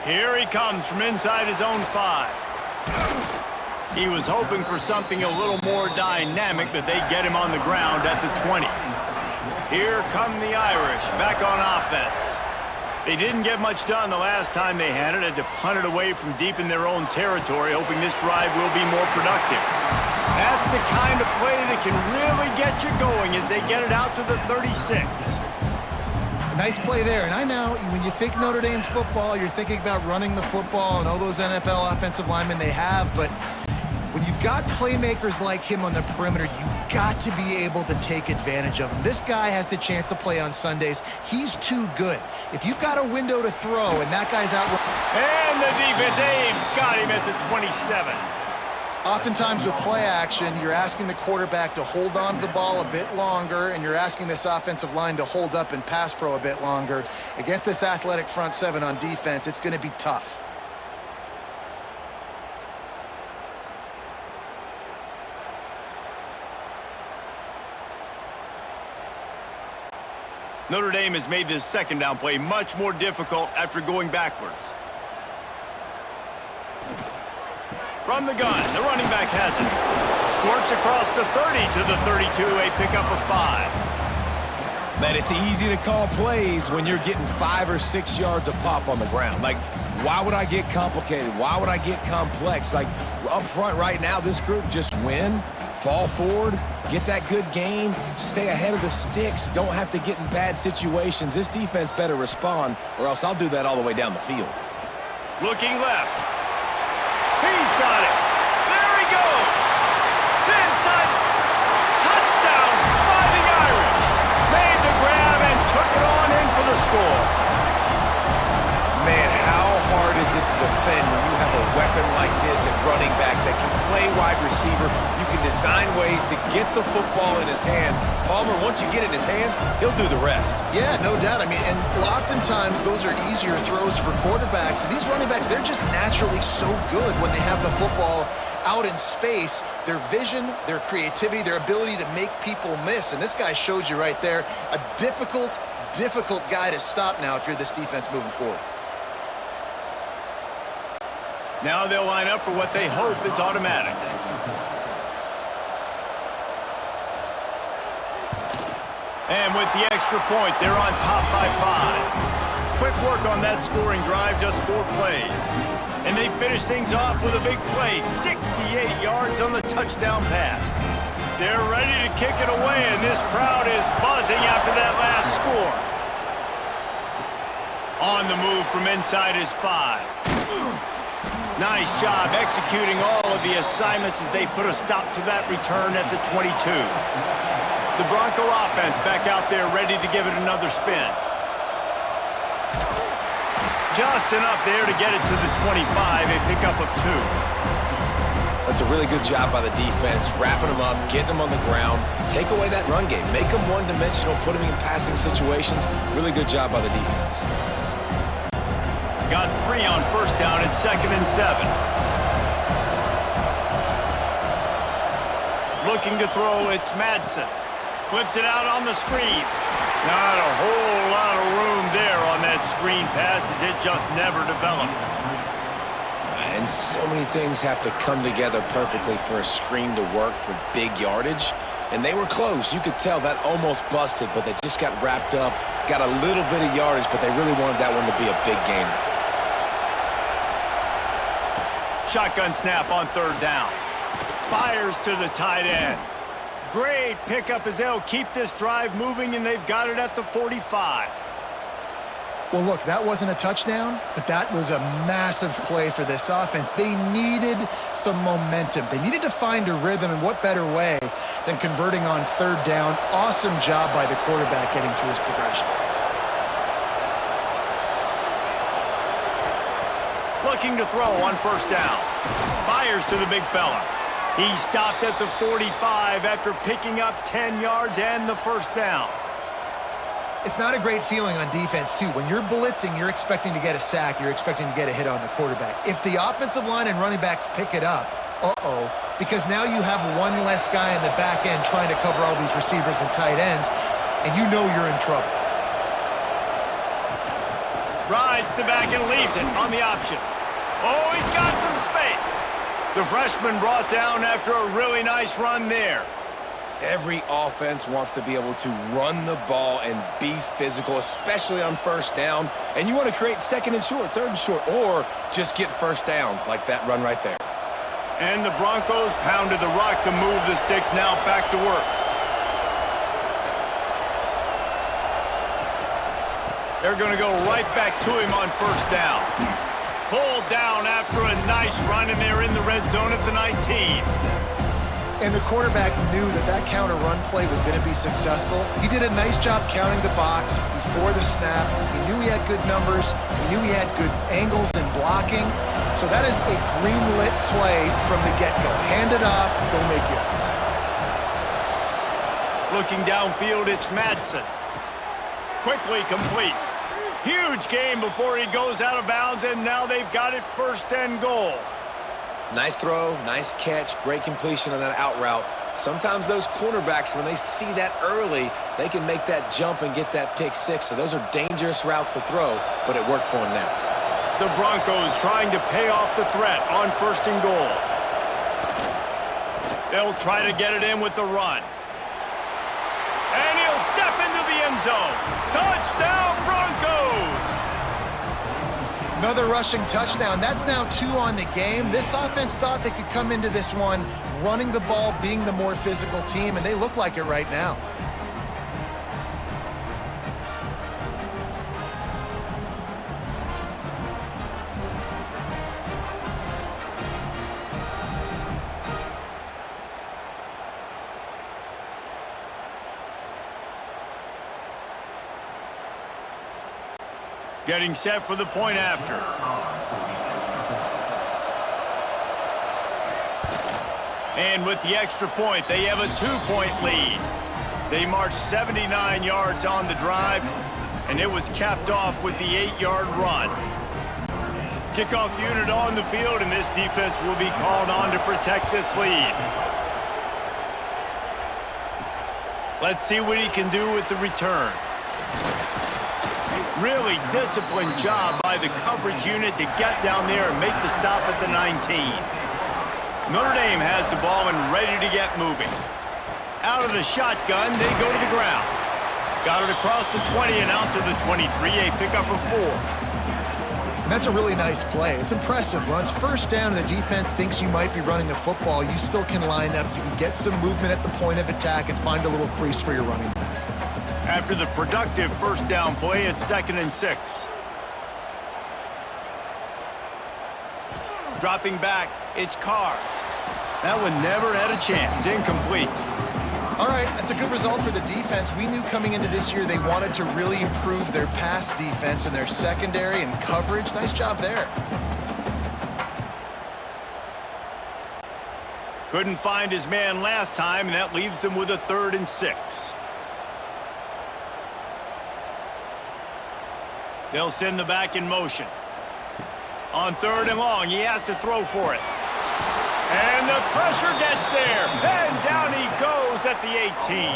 A: Here he comes from inside his own 5. He was hoping for something a little more dynamic, but they get him on the ground at the 20. Here come the Irish back on offense. They didn't get much done the last time they had it. Had to punt it away from deep in their own territory, hoping this drive will be more productive. That's the kind of play that can really get you going as they get it out to the 36.
B: Nice play there. And I know when you think Notre Dame football, you're thinking about running the football and all those NFL offensive linemen they have, but when you've got playmakers like him on the perimeter, you've got to be able to take advantage of him. This guy has the chance to play on Sundays. He's too good. If you've got a window to throw and that guy's out...
A: And the defense, they've got him at the 27.
B: Oftentimes with play action, you're asking the quarterback to hold on to the ball a bit longer, and you're asking this offensive line to hold up and pass pro a bit longer. Against this athletic front 7 on defense, it's going to be tough.
A: Notre Dame has made this second down play much more difficult after going backwards. From the gun, the running back has it. Squirts across the 30 to the 32, a pickup of 5.
C: Man, it's easy to call plays when you're getting 5 or 6 yards of pop on the ground. Like, why would I get complicated? Why would I get complex? Like, up front right now, this group just win, fall forward, get that good gain, stay ahead of the sticks, don't have to get in bad situations. This defense better respond, or else I'll do that all the way down the field.
A: Looking left. He's got it. There he goes. Inside. Touchdown, Fighting Irish. Made the grab and took it on in for the score.
C: Man, how hard is it to defend when you have a weapon like this at running back that can play wide receiver? You can design ways to get the football in his hand. Palmer, once you get it in his hands, he'll do the rest.
B: Yeah, no doubt. I mean, and oftentimes those are easier throws for quarterbacks. And these running backs, they're just naturally so good when they have the football out in space. Their vision, their creativity, their ability to make people miss. And this guy showed you right there, a difficult guy to stop now if you're this defense moving forward.
A: Now they'll line up for what they hope is automatic. And with the extra point, they're on top by 5. Quick work on that scoring drive, just 4 plays. And they finish things off with a big play, 68 yards on the touchdown pass. They're ready to kick it away, and this crowd is buzzing after that last score. On the move from inside his 5. Nice job executing all of the assignments as they put a stop to that return at the 22. The Bronco offense back out there ready to give it another spin. Just enough there to get it to the 25, a pickup of 2.
C: That's a really good job by the defense, wrapping them up, getting them on the ground, take away that run game, make them one-dimensional, put them in passing situations. Really good job by the defense.
A: Got 3 on first down at 2nd and 7. Looking to throw, it's Madsen. Flips it out on the screen. Not a whole lot of room there on that screen pass as it just never developed.
C: And so many things have to come together perfectly for a screen to work for big yardage. and they were close. You could tell that almost busted, but they just got wrapped up, got a little bit of yardage, but they really wanted that one to be a big gainer.
A: Shotgun snap on third down. Fires to the tight end. Great pickup as they'll keep this drive moving, and they've got it at the 45.
B: Well, look, that wasn't a touchdown, but that was a massive play for this offense. They needed some momentum. They needed to find a rhythm, and what better way than converting on third down. Awesome job by the quarterback getting through his progression.
A: Looking to throw on first down. Fires to the big fella. He stopped at the 45 after picking up 10 yards and the first down.
B: It's not a great feeling on defense, too. When you're blitzing, you're expecting to get a sack. You're expecting to get a hit on the quarterback. If the offensive line and running backs pick it up, because now you have one less guy in the back end trying to cover all these receivers and tight ends, and you know you're in trouble.
A: Rides the back and leaves it on the option. Oh, he's got some space. The freshman brought down after a really nice run there.
C: Every offense wants to be able to run the ball and be physical, especially on first down. And you want to create second and short, third and short, or just get first downs like that run right there.
A: And the Broncos pounded the rock to move the sticks, now back to work. They're going to go right back to him on first down. Pulled down after a nice run, and they're in the red zone at the 19.
B: And the quarterback knew that counter run play was going to be successful. He did a nice job counting the box before the snap. He knew he had good numbers. He knew he had good angles and blocking. So that is a green-lit play from the get-go. Hand it off, go make yards.
A: Looking downfield, it's Madsen. Quickly complete. Huge gain before he goes out of bounds, and now they've got it first and goal.
C: Nice throw, nice catch, great completion on that out route. Sometimes those cornerbacks, when they see that early, they can make that jump and get that pick six. So those are dangerous routes to throw, but it worked for him there.
A: The Broncos trying to pay off the threat on first and goal. They'll try to get it in with the run. And he'll step into the end zone. Touchdown, Broncos!
B: Another rushing touchdown. That's now 2 on the game. This offense thought they could come into this one running the ball, being the more physical team, and they look like it right now.
A: Getting set for the point after. And with the extra point, they have a 2-point lead. They marched 79 yards on the drive, and it was capped off with the 8-yard run. Kickoff unit on the field, and this defense will be called on to protect this lead. Let's see what he can do with the return. Really disciplined job by the coverage unit to get down there and make the stop at the 19. Notre Dame has the ball and ready to get moving. Out of the shotgun, they go to the ground. Got it across the 20 and out to the 23, a pickup of 4.
B: And that's a really nice play. It's impressive. Runs first down and the defense thinks you might be running the football. You still can line up. You can get some movement at the point of attack and find a little crease for your running back.
A: After the productive first down play, it's 2nd and 6. Dropping back, it's Carr. That one never had a chance. Incomplete.
B: All right, that's a good result for the defense. We knew coming into this year they wanted to really improve their pass defense and their secondary and coverage. Nice job there.
A: Couldn't find his man last time, and that leaves them with a 3rd and 6. They'll send the back in motion. On 3rd and long, he has to throw for it. And the pressure gets there. And down he goes at the 18.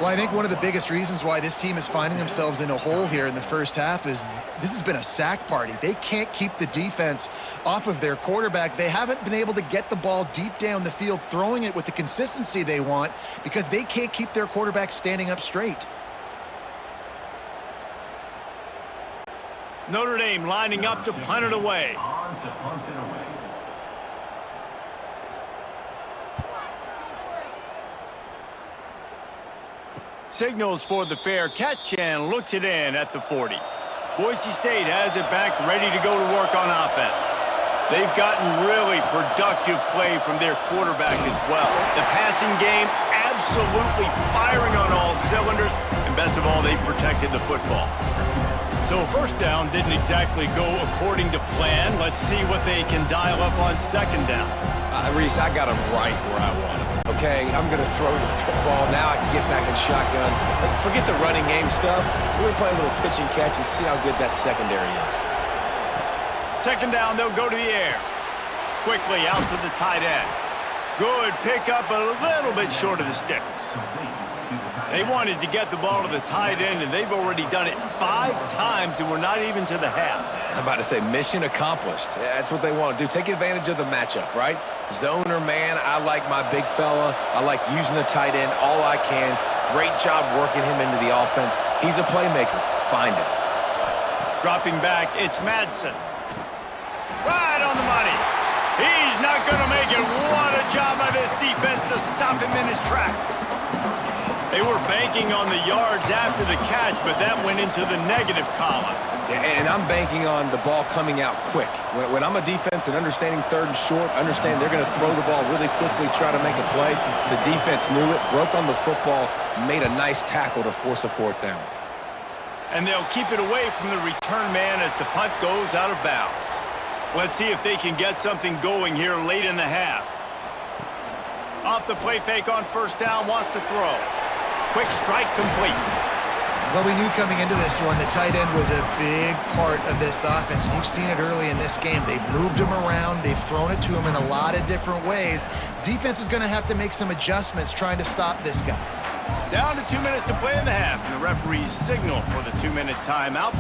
B: Well, I think one of the biggest reasons why this team is finding themselves in a hole here in the first half is this has been a sack party. They can't keep the defense off of their quarterback. They haven't been able to get the ball deep down the field, throwing it with the consistency they want because they can't keep their quarterback standing up straight.
A: Notre Dame lining up to punt it away. Signals for the fair catch and looks it in at the 40. Boise State has it back, ready to go to work on offense. They've gotten really productive play from their quarterback as well. The passing game absolutely firing on all cylinders, and best of all, they've protected the football. So first down didn't exactly go according to plan. Let's see what they can dial up on second down.
C: Reese, I got him right where I want him. Okay, I'm going to throw the football. Now I can get back in shotgun. Let's forget the running game stuff. We're going to play a little pitch and catch and see how good that secondary is.
A: Second down, they'll go to the air. Quickly out to the tight end. Good pickup, a little bit short of the sticks. They wanted to get the ball to the tight end, and they've already done it 5 times, and we're not even to the half.
C: I'm about to say mission accomplished. Yeah, that's what they want to do. Take advantage of the matchup, right? Zone or man, I like my big fella. I like using the tight end all I can. Great job working him into the offense. He's a playmaker. Find him.
A: Dropping back, it's Madsen. Right on the money. He's not going to make it. What a job by this defense to stop him in his tracks. They were banking on the yards after the catch, but that went into the negative column.
C: And I'm banking on the ball coming out quick. When I'm a defense and understanding third and short, understand they're going to throw the ball really quickly, try to make a play. The defense knew it, broke on the football, made a nice tackle to force a fourth down.
A: And they'll keep it away from the return man as the punt goes out of bounds. Let's see if they can get something going here late in the half. Off the play fake on first down, wants to throw. Quick strike complete.
B: Well, we knew coming into this one the tight end was a big part of this offense, and you've seen it early in this game. They've moved him around. They've thrown it to him in a lot of different ways. Defense is going to have to make some adjustments trying to stop this guy.
A: Down to 2 minutes to play in the half, and the referees signal for the 2-minute timeout.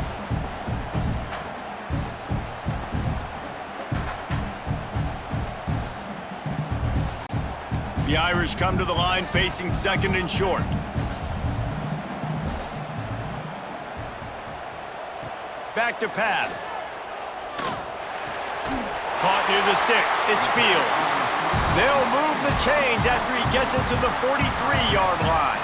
A: The Irish come to the line facing second and short. Back to pass. Caught near the sticks. It's Fields. They'll move the chains after he gets it to the 43-yard line.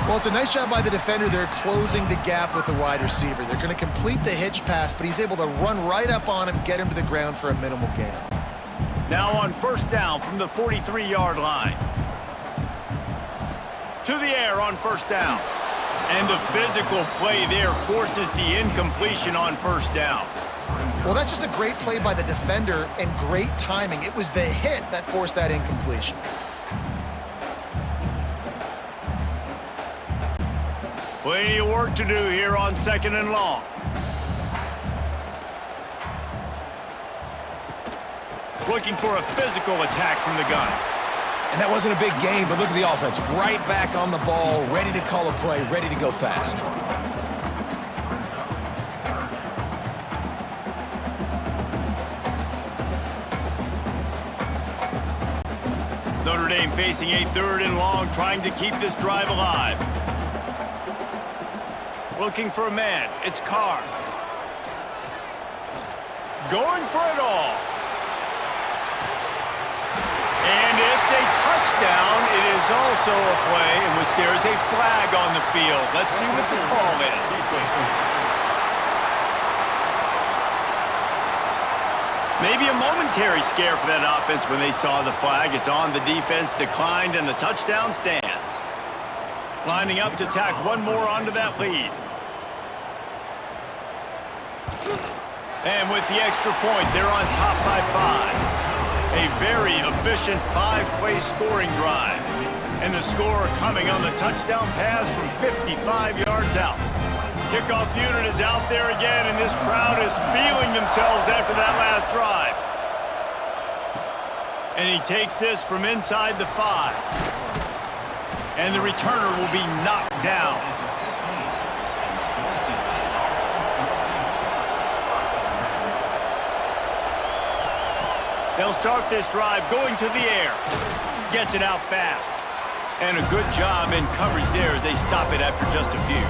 B: Well, it's a nice job by the defender. They're closing the gap with the wide receiver. They're going to complete the hitch pass, but he's able to run right up on him, get him to the ground for a minimal gain.
A: Now on first down from the 43-yard line. To the air on first down. And the physical play there forces the incompletion on first down.
B: Well, that's just a great play by the defender and great timing. It was the hit that forced that incompletion.
A: Plenty of work to do here on second and long. Looking for a physical attack from the gun.
C: And that wasn't a big game, but look at the offense. Right back on the ball, ready to call a play, ready to go fast.
A: Notre Dame facing a third and long, trying to keep this drive alive. Looking for a man. It's Carr. Going for it all. And it's a touchdown. It is also a play in which there is a flag on the field. Let's see what the call is. Maybe a momentary scare for that offense when they saw the flag. It's on, the defense declined, and the touchdown stands. Lining up to tack one more onto that lead. And with the extra point, they're on top by 5. A very efficient 5-play scoring drive. And the score coming on the touchdown pass from 55 yards out. Kickoff unit is out there again, and this crowd is feeling themselves after that last drive. And he takes this from inside the 5. And the returner will be knocked down. They'll start this drive going to the air. Gets it out fast. And a good job in coverage there as they stop it after just a few.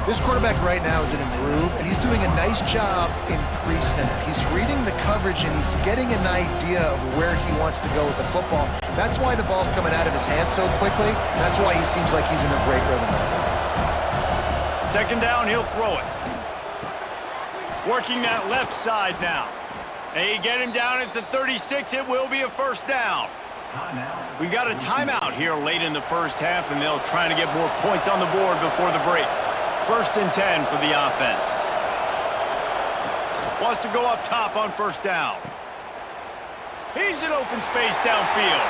B: This quarterback right now is in a groove, and he's doing a nice job in pre-snap. He's reading the coverage, and he's getting an idea of where he wants to go with the football. That's why the ball's coming out of his hands so quickly. That's why he seems like he's in a great rhythm.
A: Second down, he'll throw it. Working that left side now. They get him down at the 36. It will be a first down. We got a timeout here late in the first half, and they'll try to get more points on the board before the break. First and 10 for the offense. Wants to go up top on first down. He's in open space downfield.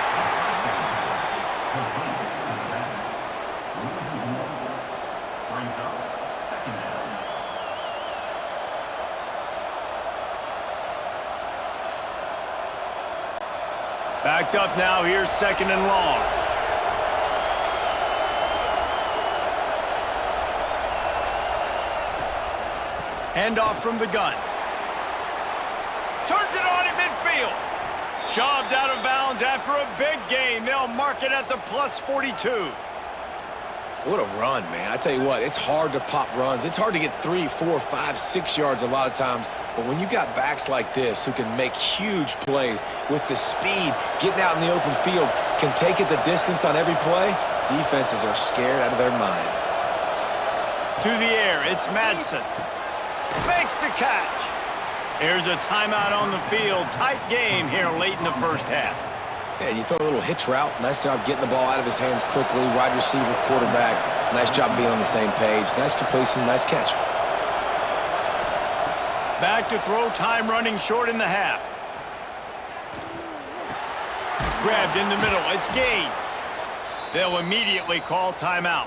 A: Backed up now, here's second and long. Handoff from the gun. Turns it on in midfield. Shoved out of bounds after a big gain. They'll mark it at the plus 42.
C: What a run, man. I tell you what, it's hard to pop runs. It's hard to get 3, 4, 5, 6 yards a lot of times. But when you got backs like this who can make huge plays with the speed, getting out in the open field, can take it the distance on every play, defenses are scared out of their mind.
A: To the air, it's Madsen. Makes the catch. Here's a timeout on the field. Tight game here late in the first half.
C: Yeah, you throw a little hitch route. Nice job getting the ball out of his hands quickly. Wide receiver, quarterback. Nice job being on the same page. Nice completion, nice catch.
A: Back to throw, time running short in the half. Grabbed in the middle, it's Gaines. They'll immediately call timeout.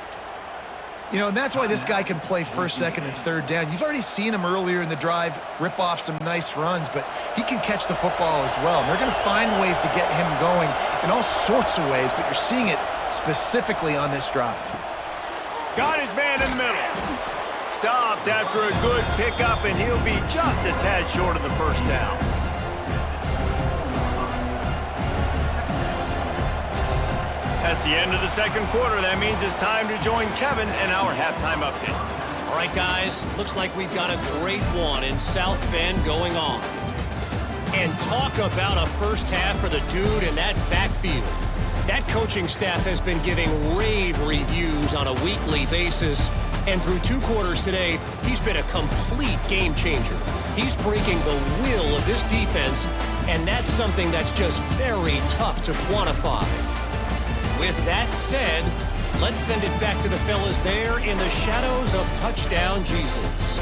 B: You know, and that's why this guy can play first, second, and third down. You've already seen him earlier in the drive rip off some nice runs, but he can catch the football as well. And they're going to find ways to get him going in all sorts of ways, but you're seeing it specifically on this drive.
A: Got his man in the middle. Stopped after a good pickup, and he'll be just a tad short of the first down. That's the end of the second quarter. That means it's time to join Kevin in our halftime update.
E: All right, guys, looks like we've got a great one in South Bend going on. And talk about a first half for the dude in that backfield. That coaching staff has been giving rave reviews on a weekly basis. And through 2 quarters today, he's been a complete game changer. He's breaking the will of this defense, and that's something that's just very tough to quantify. With that said, let's send it back to the fellas there in the shadows of Touchdown Jesus.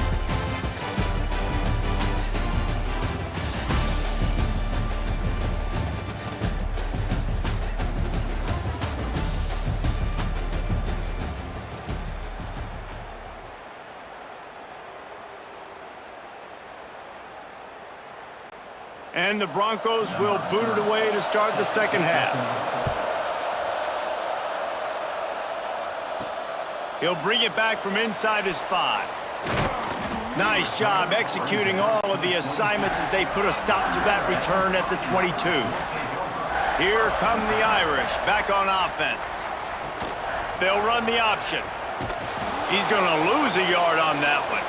A: And the Broncos will boot it away to start the second half. He'll bring it back from inside his 5. Nice job executing all of the assignments as they put a stop to that return at the 22. Here come the Irish back on offense. They'll run the option. He's going to lose a yard on that one.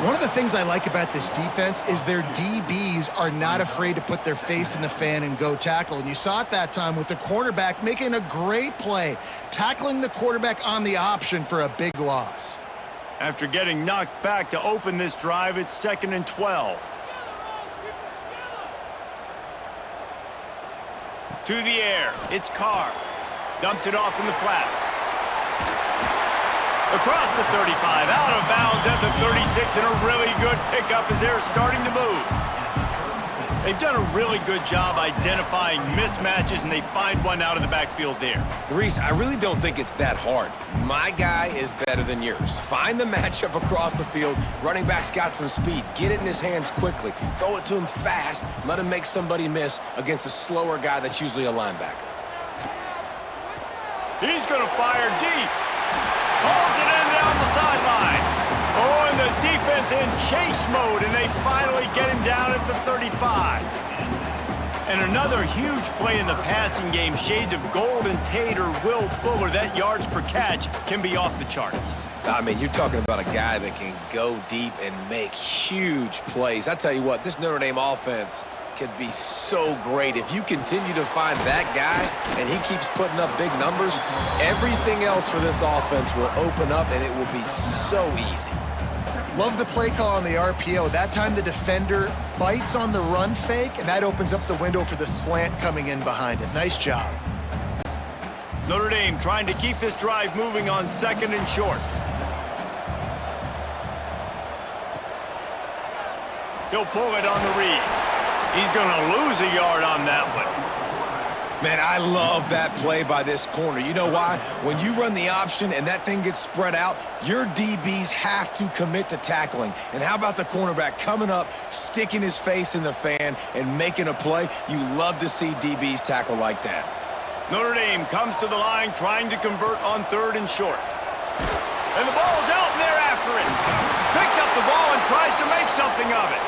B: One of the things I like about this defense is their DBs are not afraid to put their face in the fan and go tackle. And you saw it that time with the cornerback making a great play, tackling the quarterback on the option for a big loss.
A: After getting knocked back to open this drive, it's 2nd and 12. To the air, it's Carr. Dumps it off in the flats. Across the 35, out of bounds at the 36, and a really good pickup as they're starting to move. They've done a really good job identifying mismatches, and they find one out of the backfield there.
C: Reese, I really don't think it's that hard. My guy is better than yours. Find the matchup across the field. Running back's got some speed. Get it in his hands quickly. Throw it to him fast. Let him make somebody miss against a slower guy that's usually a linebacker.
A: He's going to fire deep. Pulls it in down the sideline. Oh, and the defense in chase mode, and they finally get him down at the 35. And another huge play in the passing game. Shades of Golden Tate or Will Fuller. That yards per catch can be off the charts.
C: I mean, you're talking about a guy that can go deep and make huge plays. I tell you what, this Notre Dame offense could be so great. If you continue to find that guy and he keeps putting up big numbers, everything else for this offense will open up and it will be so easy.
B: Love the play call on the RPO. That time the defender bites on the run fake, and that opens up the window for the slant coming in behind it. Nice job.
A: Notre Dame trying to keep this drive moving on 2nd and short. He'll pull it on the read. He's going to lose a yard on that one.
C: Man, I love that play by this corner. You know why? When you run the option and that thing gets spread out, your DBs have to commit to tackling. And how about the cornerback coming up, sticking his face in the fan, and making a play? You love to see DBs tackle like that.
A: Notre Dame comes to the line trying to convert on 3rd and short. And the ball's out, and they're after it. Picks up the ball and tries to make something of it.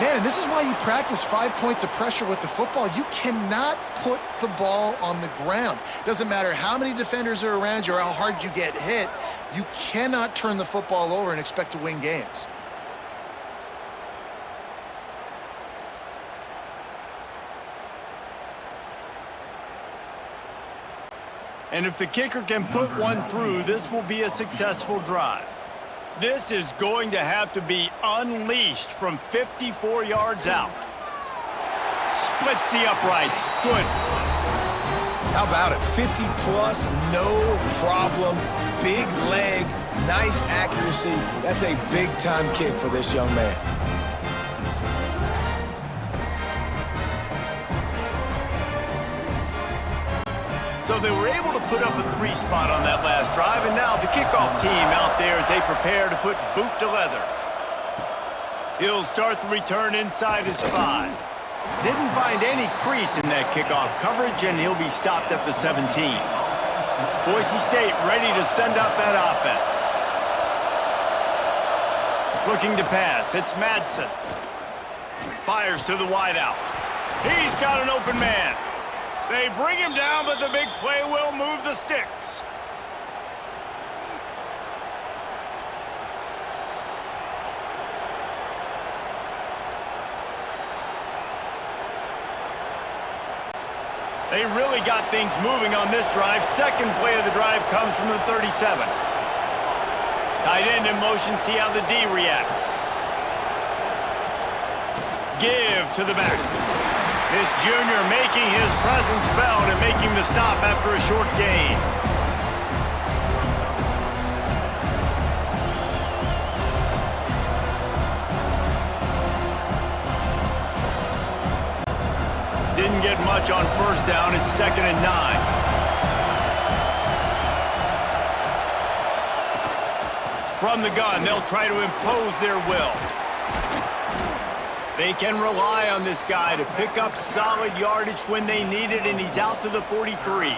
B: Man, and this is why you practice 5 points of pressure with the football. You cannot put the ball on the ground. Doesn't matter how many defenders are around you or how hard you get hit. You cannot turn the football over and expect to win games.
A: And if the kicker can put one through, this will be a successful drive. This is going to have to be unleashed from 54 yards out. Splits the uprights. Good.
C: How about it? 50-plus, no problem. Big leg, nice accuracy. That's a big-time kick for this young man.
A: So they were able to put up a 3 spot on that last drive, and now the kickoff team out there as they prepare to put boot to leather. He'll start the return inside his 5. Didn't find any crease in that kickoff coverage, and he'll be stopped at the 17. Boise State ready to send up that offense. Looking to pass, it's Madsen. Fires to the wideout. He's got an open man. They bring him down, but the big play will move the sticks. They really got things moving on this drive. Second play of the drive comes from the 37. Tight end in motion, see how the D reacts. Give to the back. This junior making his presence felt and making the stop after a short gain. Didn't get much on 1st down. It's 2nd and 9. From the gun, they'll try to impose their will. They can rely on this guy to pick up solid yardage when they need it, and he's out to the 43.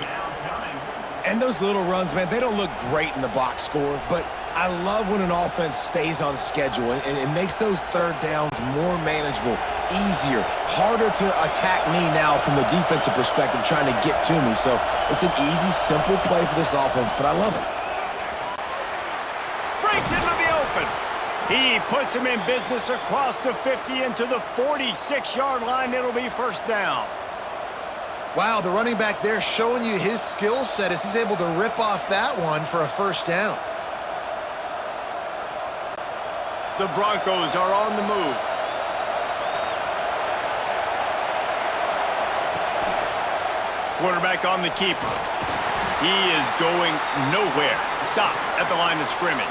C: And those little runs, man, they don't look great in the box score, but I love when an offense stays on schedule, and it makes those 3rd downs more manageable, easier, harder to attack me now from the defensive perspective trying to get to me. So it's an easy, simple play for this offense, but I love it.
A: Breaks into the open. He puts him in business across the 50 into the 46-yard line. It'll be 1st down.
B: Wow, the running back there showing you his skill set as he's able to rip off that one for a 1st down.
A: The Broncos are on the move. Quarterback on the keeper. He is going nowhere. Stop at the line of scrimmage.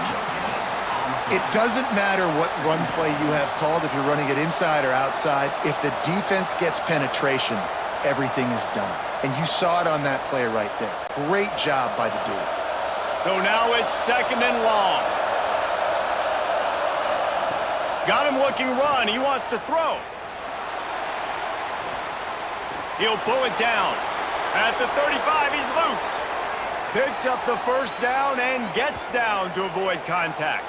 B: It doesn't matter what run play you have called, if you're running it inside or outside. If the defense gets penetration, everything is done. And you saw it on that play right there. Great job by the dude.
A: So now it's 2nd and long. Got him looking run. He wants to throw. He'll pull it down. At the 35, he's loose. Picks up the first down and gets down to avoid contact.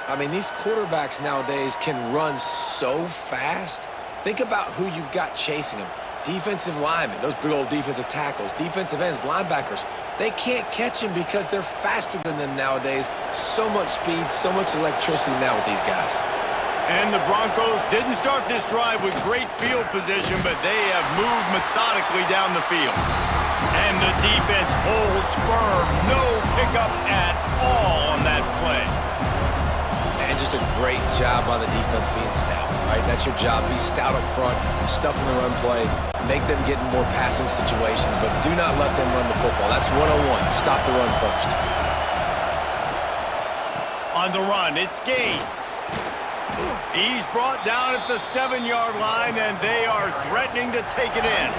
C: I mean, these quarterbacks nowadays can run so fast. Think about who you've got chasing them. Defensive linemen, those big old defensive tackles, defensive ends, linebackers. They can't catch him because they're faster than them nowadays. So much speed, so much electricity now with these guys.
A: And the Broncos didn't start this drive with great field position, but they have moved methodically down the field. And the defense holds firm. No pickup at all on that play.
C: And just a great job by the defense being stout, right? That's your job. Be stout up front, stuff in the run play, make them get in more passing situations, but do not let them run the football. That's 101. Stop the run first.
A: On the run, it's Gaines. He's brought down at the 7-yard line, and they are threatening to take it in.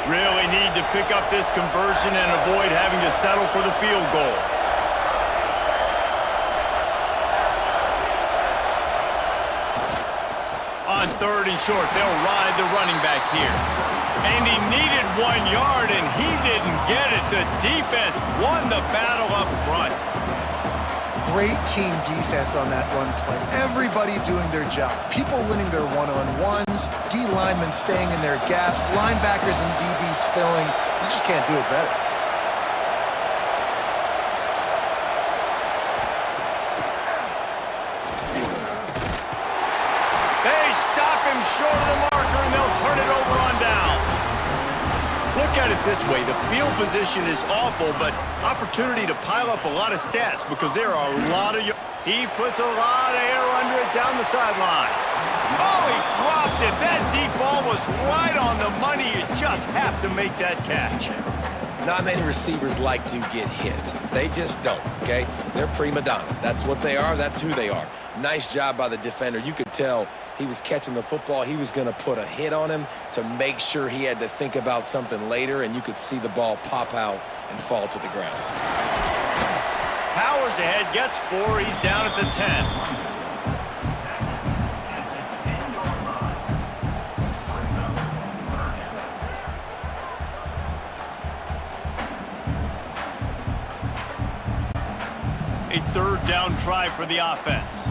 A: Really need to pick up this conversion and avoid having to settle for the field goal. On 3rd and short, they'll ride the running back here. And he needed 1 yard, and he didn't get it. The defense won the battle up front.
B: Great team defense on that run play. Everybody doing their job. People winning their one-on-ones, D linemen staying in their gaps, linebackers and DBs filling. You just can't do it better.
A: They stop him short of the marker, and they'll turn it over on downs. Look at it this way. The field position is awful, but opportunity to pile up a lot of stats because there are a lot of... He puts a lot of air under it down the sideline. Oh, he dropped it. That deep ball was right on the money. You just have to make that catch.
C: Not many receivers like to get hit. They just don't, okay? They're prima donnas. That's what they are. That's who they are. Nice job by the defender. You could tell he was catching the football. He was going to put a hit on him to make sure he had to think about something later, and you could see the ball pop out and fall to the ground.
A: Powers ahead, gets 4. He's down at the 10. A 3rd down try for the offense.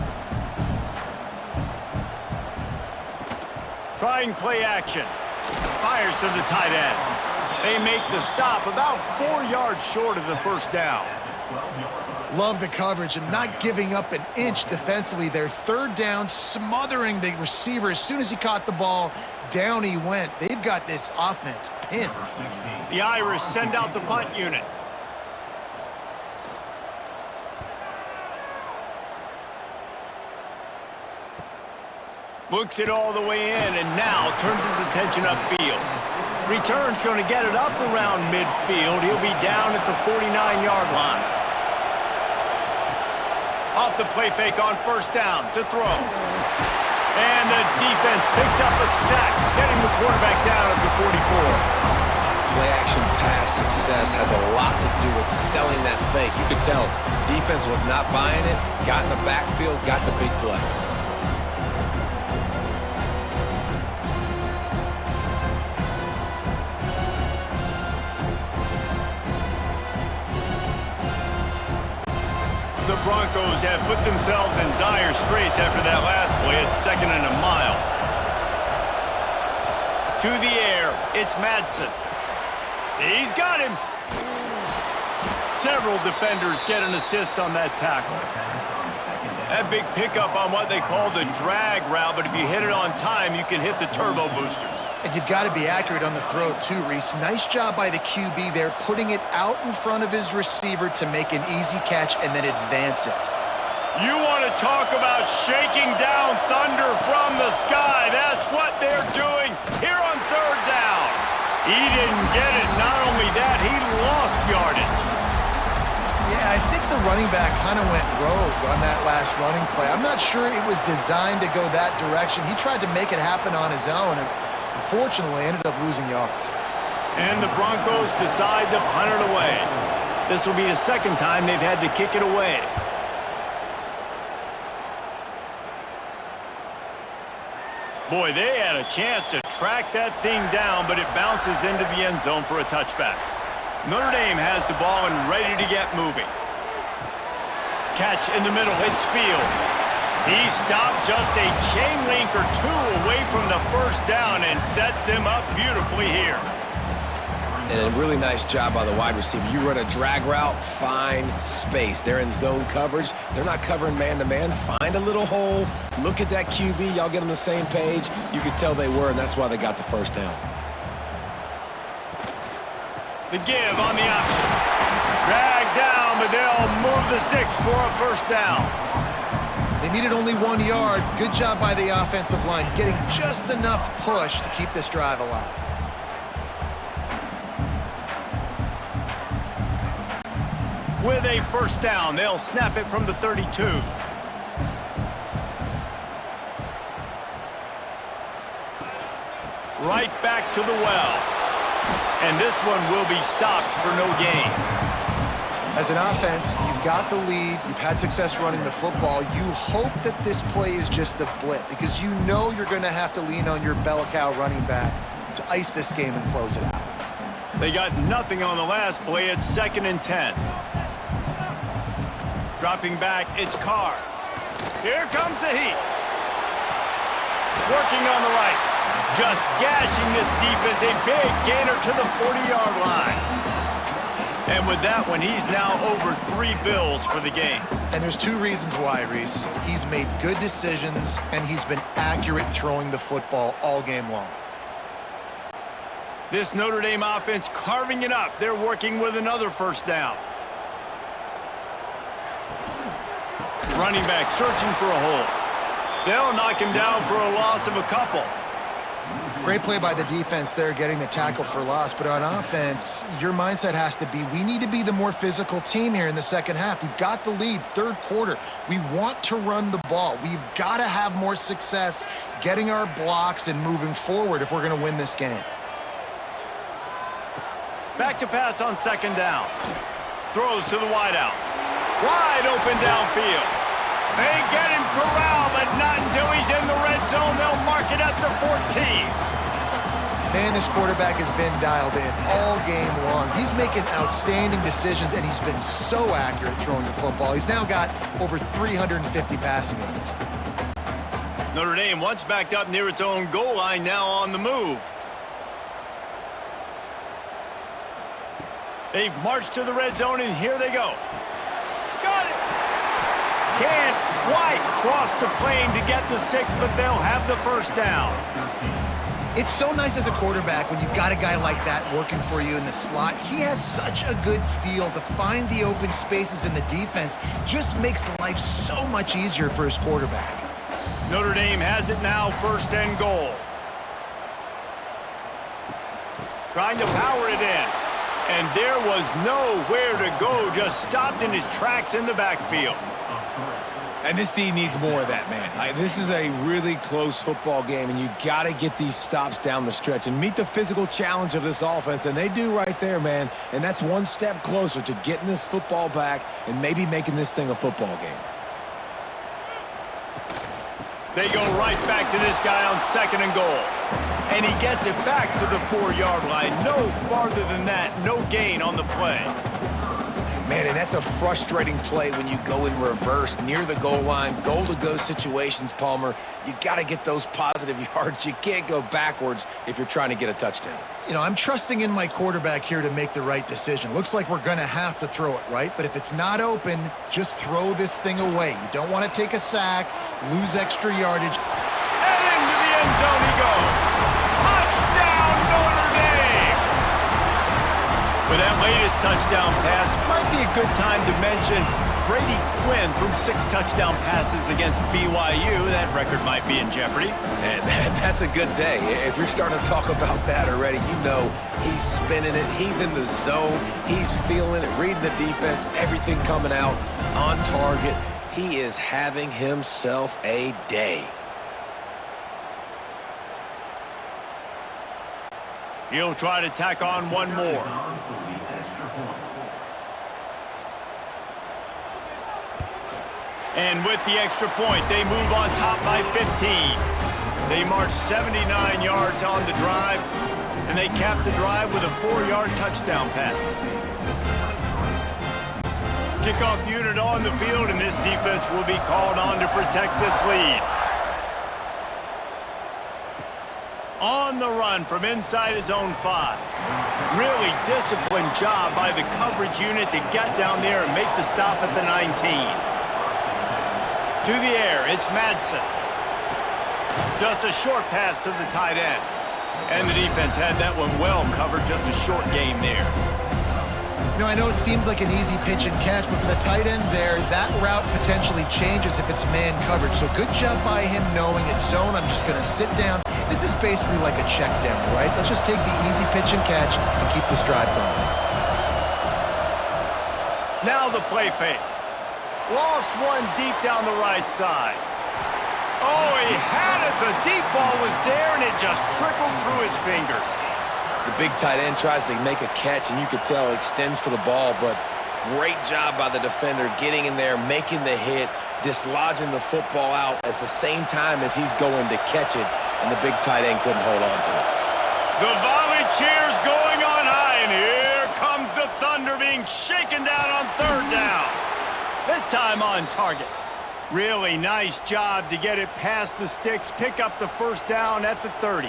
A: Trying play action. Fires to the tight end. They make the stop about 4 yards short of the first down.
B: Love the coverage and not giving up an inch defensively. Their 3rd down, smothering the receiver. As soon as he caught the ball, down he went. They've got this offense pinned.
A: The Irish send out the punt unit. Looks it all the way in, and now turns his attention upfield. Return's going to get it up around midfield. He'll be down at the 49-yard line. Off the play fake on 1st down to throw. And the defense picks up a sack, getting the quarterback down at the 44.
C: Play-action pass success has a lot to do with selling that fake. You could tell defense was not buying it, got in the backfield, got the big play.
A: The Broncos have put themselves in dire straits after that last play at 2nd and a mile. To the air, it's Madsen. He's got him. Several defenders get an assist on that tackle. That big pickup on what they call the drag route, but if you hit it on time, you can hit the turbo boosters.
B: And you've got to be accurate on the throw, too, Reese. Nice job by the QB there, putting it out in front of his receiver to make an easy catch and then advance it.
A: You want to talk about shaking down thunder from the sky. That's what they're doing here on 3rd down. He didn't get it. Not only that, he lost yardage.
B: Yeah, I think the running back kind of went rogue on that last running play. I'm not sure it was designed to go that direction. He tried to make it happen on his own and unfortunately ended up losing yards.
A: And the Broncos decide to punt it away. This will be the 2nd time they've had to kick it away. Boy, they had a chance to track that thing down, but it bounces into the end zone for a touchback. Notre Dame has the ball and ready to get moving. Catch in the middle. It's Fields. He stopped just a chain link or two away from the first down and sets them up beautifully here.
C: And a really nice job by the wide receiver. You run a drag route, find space. They're in zone coverage. They're not covering man-to-man. Find a little hole. Look at that QB. Y'all get on the same page. You could tell they were, and that's why they got the first down.
A: The give on the option. Drag down, but they'll move the sticks for a first down.
B: They needed only 1 yard. Good job by the offensive line, getting just enough push to keep this drive alive.
A: With a first down, they'll snap it from the 32. Right back to the well. And this one will be stopped for no gain.
B: As an offense, you've got the lead. You've had success running the football. You hope that this play is just a blip because you know you're going to have to lean on your bell cow running back to ice this game and close it out.
A: They got nothing on the last play. It's 2nd and 10. Dropping back, it's Carr. Here comes the heat. Working on the right. Just gashing this defense. A big gainer to the 40-yard line. And with that one, he's now over 3 bills for the game.
B: And there's 2 reasons why, Reese. He's made good decisions, and he's been accurate throwing the football all game long.
A: This Notre Dame offense carving it up. They're working with another first down. Running back searching for a hole. They'll knock him down for a loss of a couple.
B: Great play by the defense there, getting the tackle for loss. But on offense, your mindset has to be, we need to be the more physical team here in the second half. We've got the lead, 3rd quarter. We want to run the ball. We've got to have more success getting our blocks and moving forward if we're going to win this game.
A: Back to pass on 2nd down. Throws to the wideout. Wide open downfield. They get him corralled, but not until he's in the red zone. They'll mark it at the 14.
B: Man, this quarterback has been dialed in all game long. He's making outstanding decisions, and he's been so accurate throwing the football. He's now got over 350 passing yards.
A: Notre Dame once backed up near its own goal line, now on the move. They've marched to the red zone, and here they go. Got it! Can't quite cross the plane to get the 6, but they'll have the first down.
B: It's so nice as a quarterback when you've got a guy like that working for you in the slot. He has such a good feel to find the open spaces in the defense. Just makes life so much easier for his quarterback.
A: Notre Dame has it now, 1st and goal. Trying to power it in. And there was nowhere to go, just stopped in his tracks in the backfield.
C: And this team needs more of that, man. This is a really close football game, and you got to get these stops down the stretch and meet the physical challenge of this offense, and they do right there, man. And that's one step closer to getting this football back and maybe making this thing a football game.
A: They go right back to this guy on 2nd and goal. And he gets it back to the 4-yard line. No farther than that, no gain on the play.
C: Man, and that's a frustrating play when you go in reverse near the goal line, goal-to-go situations, Palmer. You got to get those positive yards. You can't go backwards if you're trying to get a touchdown.
B: You know, I'm trusting in my quarterback here to make the right decision. Looks like we're going to have to throw it, right? But if it's not open, just throw this thing away. You don't want to take a sack, lose extra yardage.
A: And into the end zone he goes. Touchdown, Notre Dame! With that latest touchdown pass, might be a good time to mention Brady Quinn threw 6 touchdown passes against BYU. That record might be in jeopardy.
C: And that's a good day. If you're starting to talk about that already, you know he's spinning it. He's in the zone. He's feeling it, reading the defense, everything coming out on target. He is having himself a day.
A: He'll try to tack on one more. And with the extra point, they move on top by 15. They marched 79 yards on the drive, and they capped the drive with a 4-yard touchdown pass. Kickoff unit on the field, and this defense will be called on to protect this lead. On the run from inside his own 5. Really disciplined job by the coverage unit to get down there and make the stop at the 19. To the air, it's Madsen. Just a short pass to the tight end. And the defense had that one well covered, just a short game there.
B: You know, I know it seems like an easy pitch and catch, but for the tight end there, that route potentially changes if it's man coverage. So good job by him knowing it's zone. I'm just going to sit down. This is basically like a check down, right? Let's just take the easy pitch and catch and keep this drive going.
A: Now the play fake. Lost one deep down the right side. Oh, he had it. The deep ball was there, and it just trickled through his fingers.
C: The big tight end tries to make a catch, and you could tell extends for the ball, but great job by the defender getting in there, making the hit, dislodging the football out at the same time as he's going to catch it, and the big tight end couldn't hold on to it.
A: The volley cheers going on high, and here comes the Thunder being shaken down on 3rd down. This time on target. Really nice job to get it past the sticks, pick up the 1st down at the 30.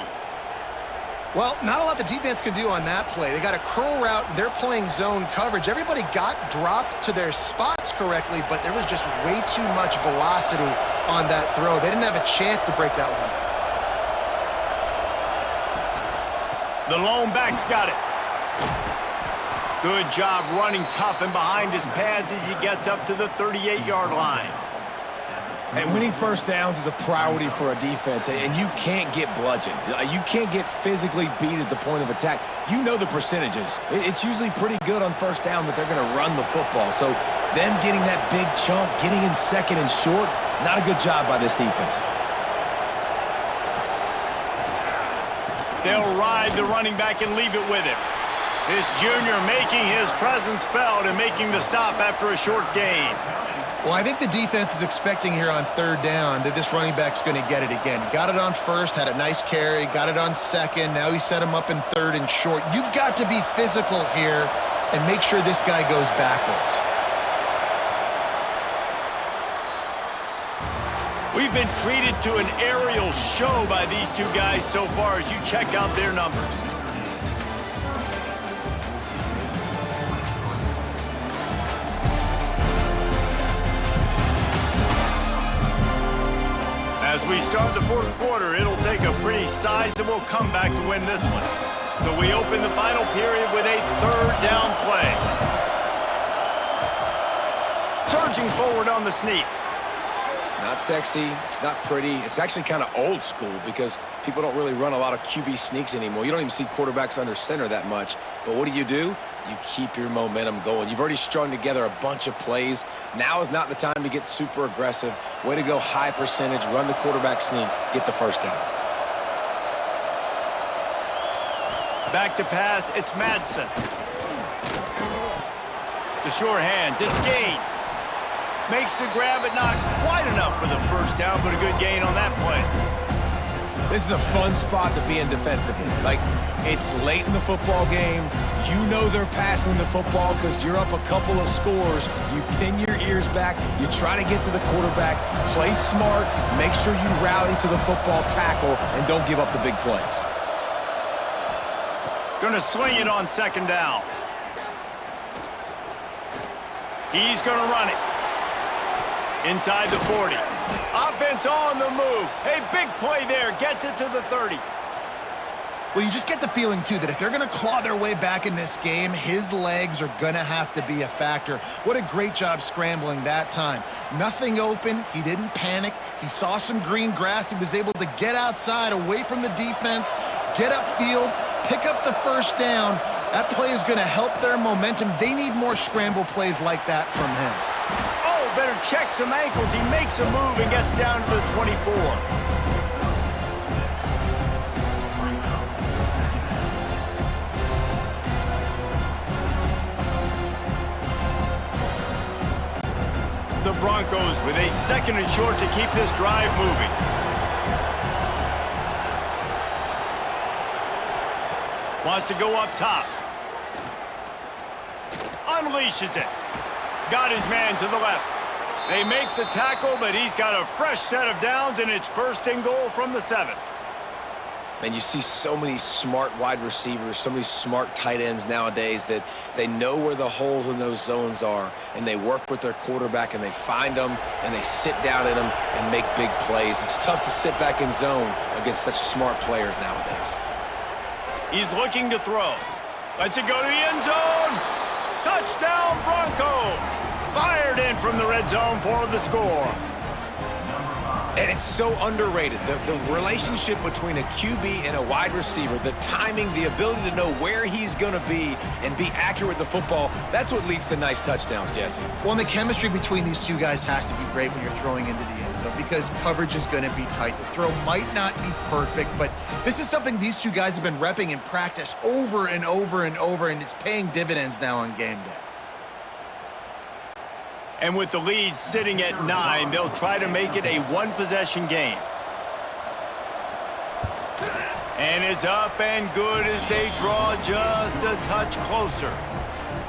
B: Well, not a lot the defense can do on that play. They got a curl route, and they're playing zone coverage. Everybody got dropped to their spots correctly, but there was just way too much velocity on that throw. They didn't have a chance to break that one.
A: The lone back's got it. Good job running tough and behind his pads as he gets up to the 38-yard line.
C: And winning 1st downs is a priority for a defense, and you can't get bludgeoned. You can't get physically beat at the point of attack. You know the percentages. It's usually pretty good on 1st down that they're going to run the football. So them getting that big chunk, getting in 2nd and short, not a good job by this defense.
A: They'll ride the running back and leave it with him. This junior making his presence felt and making the stop after a short gain.
B: Well, I think the defense is expecting here on 3rd down that this running back's going to get it again. He got it on 1st, had a nice carry, got it on 2nd. Now he set him up in 3rd and short. You've got to be physical here and make sure this guy goes backwards.
A: We've been treated to an aerial show by these two guys so far as you check out their numbers. As we start the 4th quarter, it'll take a pretty sizable comeback to win this one. So we open the final period with a 3rd down play. Surging forward on the sneak.
C: It's not sexy. It's not pretty. It's actually kind of old school because people don't really run a lot of QB sneaks anymore. You don't even see quarterbacks under center that much. But what do? You keep your momentum going. You've already strung together a bunch of plays. Now is not the time to get super aggressive. Way to go high percentage, run the quarterback sneak, get the 1st down.
A: Back to pass, it's Madsen. The sure hands, it's Gaines. Makes the grab, but not quite enough for the 1st down, but a good gain on that play.
C: This is a fun spot to be in defensively. Like, it's late in the football game. You know they're passing the football because you're up a couple of scores. You pin your ears back. You try to get to the quarterback. Play smart. Make sure you rally to the football tackle and don't give up the big plays.
A: Gonna swing it on 2nd down. He's gonna run it. Inside the 40. Offense on the move. Hey, big play there. Gets it to the 30.
B: Well, you just get the feeling, too, that if they're going to claw their way back in this game, his legs are going to have to be a factor. What a great job scrambling that time. Nothing open. He didn't panic. He saw some green grass. He was able to get outside, away from the defense, get upfield, pick up the 1st down. That play is going to help their momentum. They need more scramble plays like that from him.
A: Oh, better check some ankles. He makes a move and gets down to the 24. The Broncos with a 2nd and short to keep this drive moving. Wants to go up top. Unleashes it. Got his man to the left. They make the tackle, but he's got a fresh set of downs, and it's 1st and goal from the 7.
C: And you see so many smart wide receivers, so many smart tight ends nowadays that they know where the holes in those zones are, and they work with their quarterback, and they find them, and they sit down in them and make big plays. It's tough to sit back in zone against such smart players nowadays.
A: He's looking to throw. Lets it go to the end zone. Touchdown, Broncos. Fired in from the red zone for the score.
C: And it's so underrated. The relationship between a QB and a wide receiver, the timing, the ability to know where he's going to be and be accurate with the football, that's what leads to nice touchdowns, Jesse.
B: Well, and the chemistry between these two guys has to be great when you're throwing into the end zone because coverage is going to be tight. The throw might not be perfect, but this is something these two guys have been repping in practice over and over and over, and it's paying dividends now on game day.
A: And with the lead sitting at 9, they'll try to make it a one-possession game. And it's up and good as they draw just a touch closer.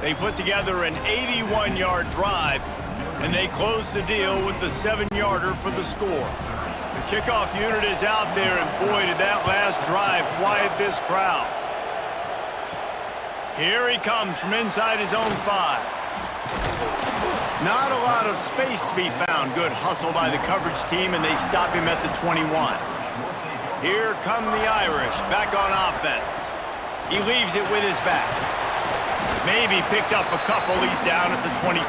A: They put together an 81-yard drive, and they close the deal with the 7-yarder for the score. The kickoff unit is out there, and boy, did that last drive quiet this crowd. Here he comes from inside his own 5. Not a lot of space to be found. Good hustle by the coverage team, and they stop him at the 21. Here come the Irish, back on offense. He leaves it with his back. Maybe picked up a couple. He's down at the 24.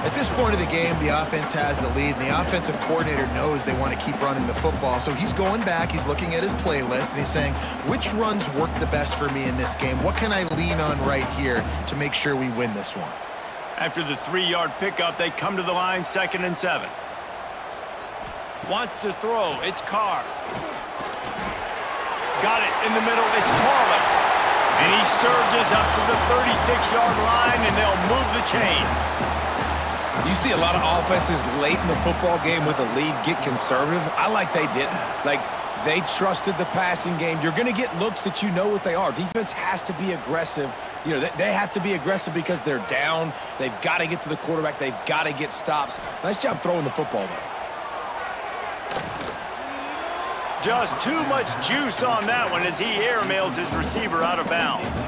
B: At this point of the game, the offense has the lead, and the offensive coordinator knows they want to keep running the football. So he's going back, he's looking at his playlist, and he's saying, which runs work the best for me in this game? What can I lean on right here to make sure we win this one?
A: After the 3-yard pickup, they come to the line, 2nd and 7. Wants to throw. It's Carr. Got it in the middle. It's Carlin. And he surges up to the 36-yard line, and they'll move the chain.
C: You see a lot of offenses late in the football game with a lead get conservative. I like they didn't. Like, they trusted the passing game. You're going to get looks that you know what they are. Defense has to be aggressive. You know, they have to be aggressive because they're down. They've got to get to the quarterback. They've got to get stops. Nice job throwing the football there.
A: Just too much juice on that one as he airmails his receiver out of bounds.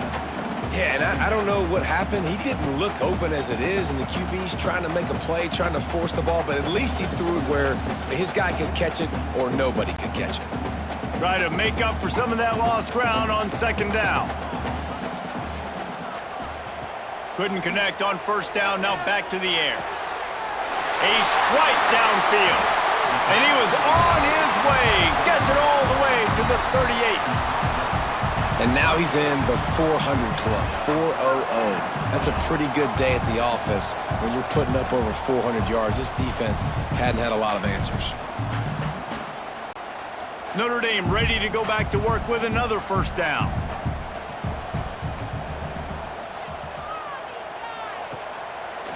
C: Yeah, and I don't know what happened. He didn't look open as it is, and the QB's trying to make a play, trying to force the ball, but at least he threw it where his guy could catch it or nobody could catch it.
A: Try to make up for some of that lost ground on 2nd down. Couldn't connect on 1st down, now back to the air. A strike downfield. And he was on his way. Gets it all the way to the 38.
C: And now he's in the 400 club, 400. That's a pretty good day at the office when you're putting up over 400 yards. This defense hadn't had a lot of answers.
A: Notre Dame ready to go back to work with another 1st down.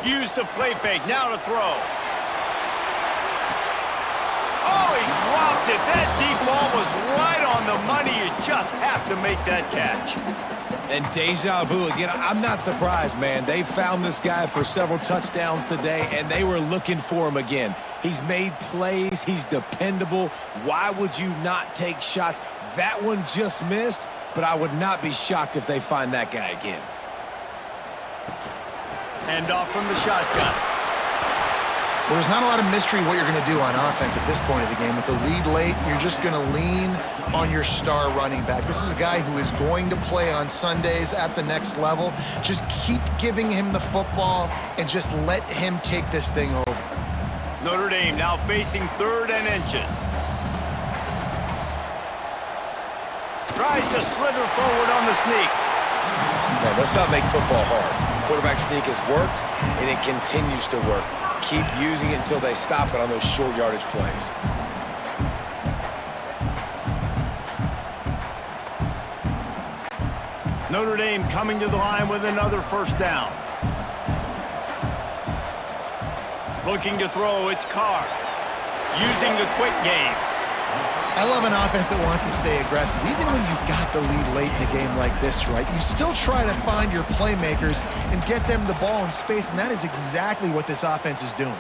A: Use the play fake, now to throw. Oh, he dropped it. That deep ball was right on the money. You just have to make that catch.
C: And deja vu again. I'm not surprised, man. They found this guy for several touchdowns today, and they were looking for him again. He's made plays. He's dependable. Why would you not take shots? That one just missed, but I would not be shocked if they find that guy again.
A: Hand off from the shotgun.
B: Well, there's not a lot of mystery what you're going to do on offense at this point of the game. With the lead late, you're just going to lean on your star running back. This is a guy who is going to play on Sundays at the next level. Just keep giving him the football and just let him take this thing over.
A: Notre Dame now facing 3rd and inches. Tries to slither forward on the sneak.
C: Man, let's not make football hard. Quarterback sneak has worked, and it continues to work. Keep using it until they stop it on those short yardage plays.
A: Notre Dame coming to the line with another 1st down. Looking to throw, it's Carr. Using the quick game.
B: I love an offense that wants to stay aggressive. Even when you've got the lead late in a game like this, right, you still try to find your playmakers and get them the ball in space, and that is exactly what this offense is doing.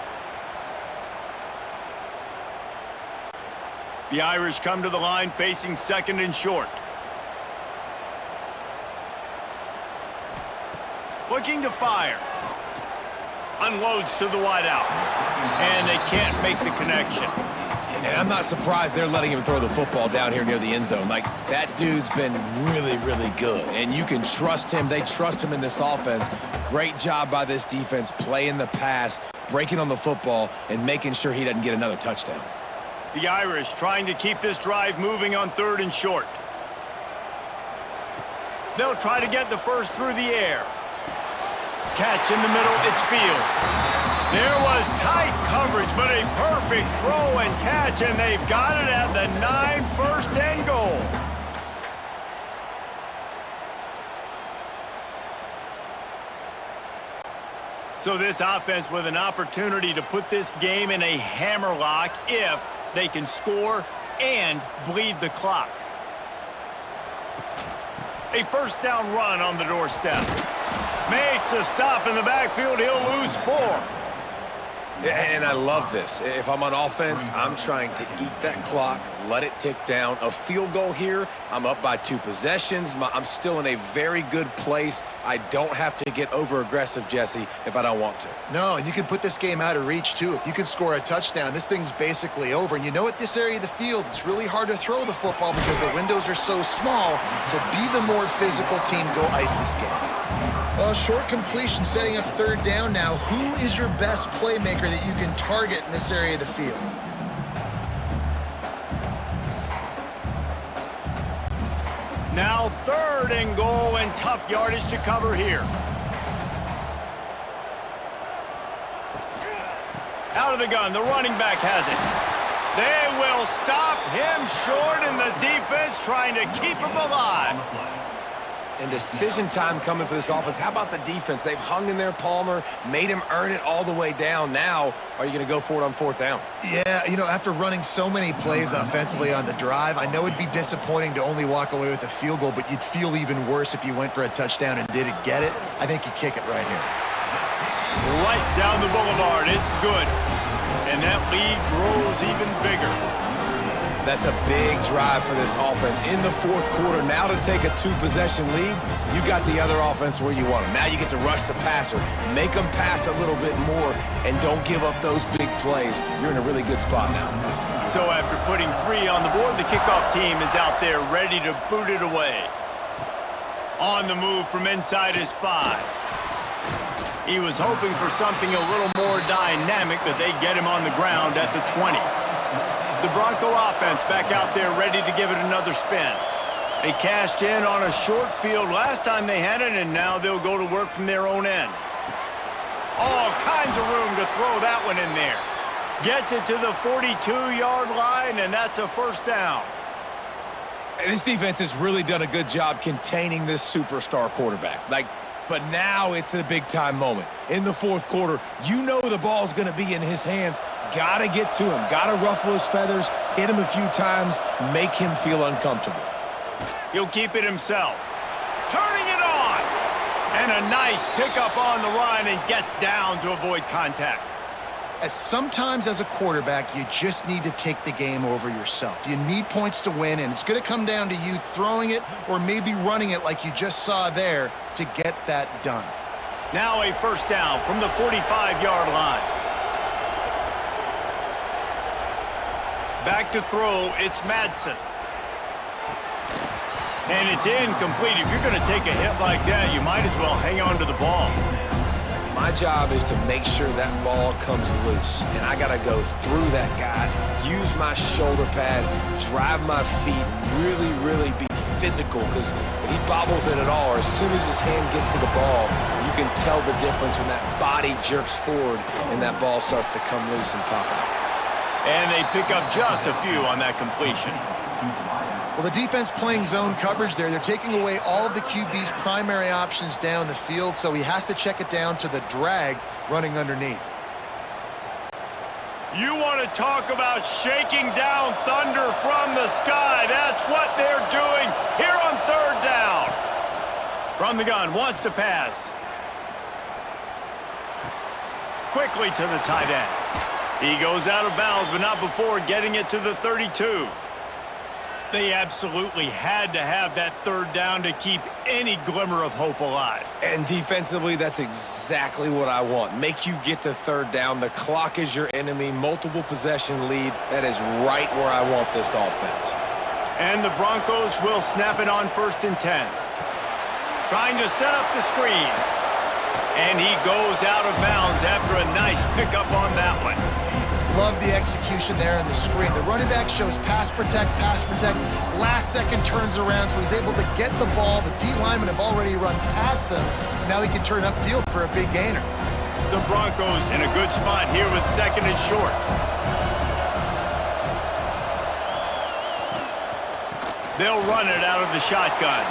A: The Irish come to the line facing second and short. Looking to fire. Unloads to the wideout. And they can't make the connection.
C: And I'm not surprised they're letting him throw the football down here near the end zone. Like, that dude's been really, really good. And you can trust him. They trust him in this offense. Great job by this defense playing the pass, breaking on the football, and making sure he doesn't get another touchdown.
A: The Irish trying to keep this drive moving on third and short. They'll try to get the first through the air. Catch in the middle, it's Fields. There was tight coverage, but a perfect throw and catch, and they've got it at the 9, first and goal. So this offense with an opportunity to put this game in a hammerlock if they can score and bleed the clock. A first down run on the doorstep. Makes a stop in the backfield. He'll lose 4.
C: And I love this. If I'm on offense, I'm trying to eat that clock, let it tick down. A field goal here, I'm up by 2 possessions. I'm still in a very good place. I don't have to get over-aggressive, Jesse, if I don't want to.
B: No, and you can put this game out of reach, too. If you can score a touchdown, this thing's basically over. And you know, at this area of the field, it's really hard to throw the football because the windows are so small. So be the more physical team. Go ice this game. Short completion, setting up third down now. Who is your best playmaker that you can target in this area of the field?
A: Now third and goal, and tough yardage to cover here. Out of the gun, the running back has it. They will stop him short, and the defense trying to keep him alive.
C: And decision time coming for this offense. How about the defense? They've hung in there, Palmer, made him earn it all the way down. Now, are you going to go for it on fourth down?
B: Yeah, you know, after running so many plays offensively on the drive, I know it'd be disappointing to only walk away with a field goal, but you'd feel even worse if you went for a touchdown and didn't get it. I think you kick it right here.
A: Right down the boulevard. It's good. And that lead grows even bigger.
C: That's a big drive for this offense in the fourth quarter. Now to take a 2-possession lead, you got the other offense where you want them. Now you get to rush the passer, make them pass a little bit more, and don't give up those big plays. You're in a really good spot now.
A: So after putting 3 on the board, the kickoff team is out there ready to boot it away. On the move from inside his 5. He was hoping for something a little more dynamic, but they get him on the ground at the 20. The Bronco offense back out there ready to give it another spin. They cashed in on a short field last time they had it, and now they'll go to work from their own end. All kinds of room to throw that one in there. Gets it to the 42-yard line, and that's a first down.
C: And this defense has really done a good job containing this superstar quarterback. But now it's a big-time moment. In the fourth quarter, you know the ball's going to be in his hands. Got to get to him. Got to ruffle his feathers, hit him a few times, make him feel uncomfortable.
A: He'll keep it himself. Turning it on! And a nice pickup on the run and gets down to avoid contact.
B: Sometimes as a quarterback, you just need to take the game over yourself. You need points to win, and it's going to come down to you throwing it or maybe running it like you just saw there to get that done.
A: Now a first down from the 45-yard line. Back to throw, it's Madsen. And it's incomplete. If you're going to take a hit like that, you might as well hang on to the ball.
C: My job is to make sure that ball comes loose, and I got to go through that guy, use my shoulder pad, drive my feet, really be physical, because if he bobbles it at all, or as soon as his hand gets to the ball, you can tell the difference when that body jerks forward and that ball starts to come loose and pop out.
A: And they pick up just a few on that completion.
B: Well, the defense playing zone coverage there. They're taking away all of the QB's primary options down the field, so he has to check it down to the drag running underneath.
A: You want to talk about shaking down thunder from the sky. That's what they're doing here on third down. From the gun, wants to pass. Quickly to the tight end. He goes out of bounds, but not before getting it to the 32. They absolutely had to have that third down to keep any glimmer of hope alive.
C: And defensively, that's exactly what I want. Make you get to third down. The clock is your enemy. Multiple possession lead. That is right where I want this offense.
A: And the Broncos will snap it on 1st and 10. Trying to set up the screen. And he goes out of bounds after a nice pickup on that one.
B: Love the execution there in the screen. The running back shows pass protect. Last second turns around, so he's able to get the ball. The D linemen have already run past him. Now he can turn upfield for a big gainer.
A: The Broncos in a good spot here with 2nd and short. They'll run it out of the shotgun.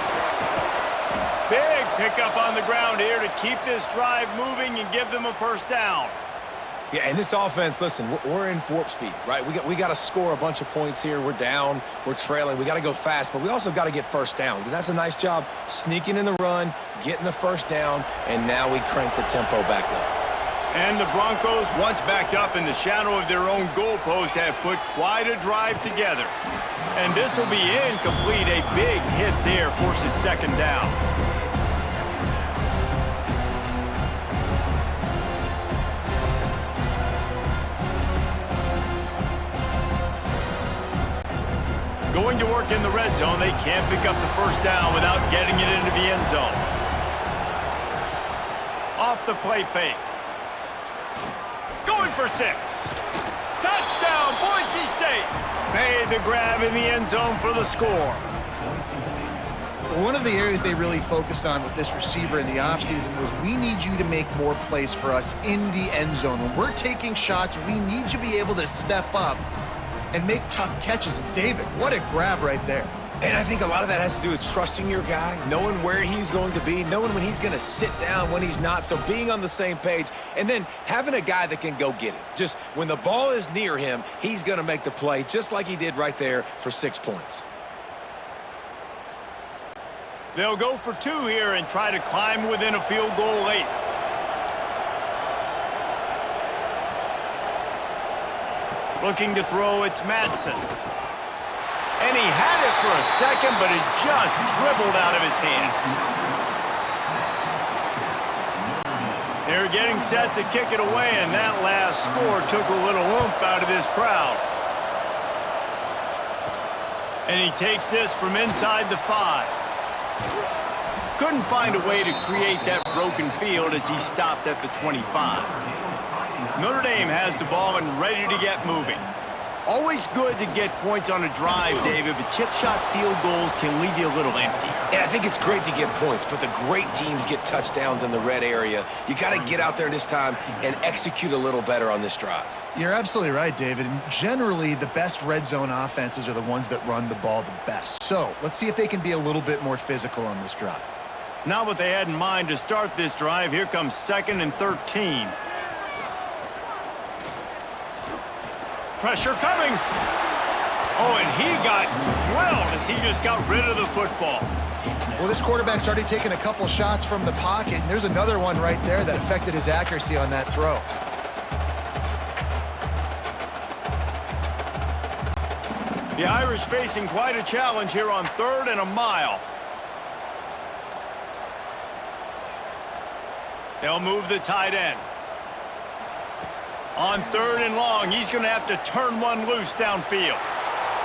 A: Big pickup on the ground here to keep this drive moving and give them a 1st down.
C: Yeah, and this offense, listen, we're in warp speed, right? We got to score a bunch of points here. We're down, we're trailing. We got to go fast, but we also got to get 1st downs. And that's a nice job sneaking in the run, getting the 1st down, and now we crank the tempo back up.
A: And the Broncos, once backed up in the shadow of their own goalpost, have put quite a drive together. And this will be incomplete. A big hit there forces 2nd down. Going to work in the red zone. They can't pick up the 1st down without getting it into the end zone. Off the play fake. Going for 6. Touchdown, Boise State. Made the grab in the end zone for the score.
B: One of the areas they really focused on with this receiver in the offseason was we need you to make more plays for us in the end zone. When we're taking shots, we need you to be able to step up and make tough catches. And David, what a grab right there.
C: And I think a lot of that has to do with trusting your guy, knowing where he's going to be, knowing when he's going to sit down, when he's not, so being on the same page, and then having a guy that can go get it. Just when the ball is near him, he's going to make the play, just like he did right there for 6 points.
A: They'll go for 2 here and try to climb within a field goal late. Looking to throw, it's Madsen. And he had it for a second, but it just dribbled out of his hands. They're getting set to kick it away, and that last score took a little oomph out of this crowd. And he takes this from inside the 5. Couldn't find a way to create that broken field as he stopped at the 25. Notre Dame has the ball and ready to get moving. Always good to get points on a drive, David, but chip shot field goals can leave you a little empty.
C: And I think it's great to get points, but the great teams get touchdowns in the red area. You got to get out there this time and execute a little better on this drive.
B: You're absolutely right, David. And generally, the best red zone offenses are the ones that run the ball the best. So let's see if they can be a little bit more physical on this drive.
A: Not what they had in mind to start this drive. Here comes 2nd and 13. Pressure coming. Oh, and he got drilled as he just got rid of the football.
B: Well, this quarterback started taking a couple shots from the pocket, and there's another one right there that affected his accuracy on that throw.
A: The Irish facing quite a challenge here on 3rd and a mile. They'll move the tight end. On 3rd and long, he's going to have to turn one loose downfield.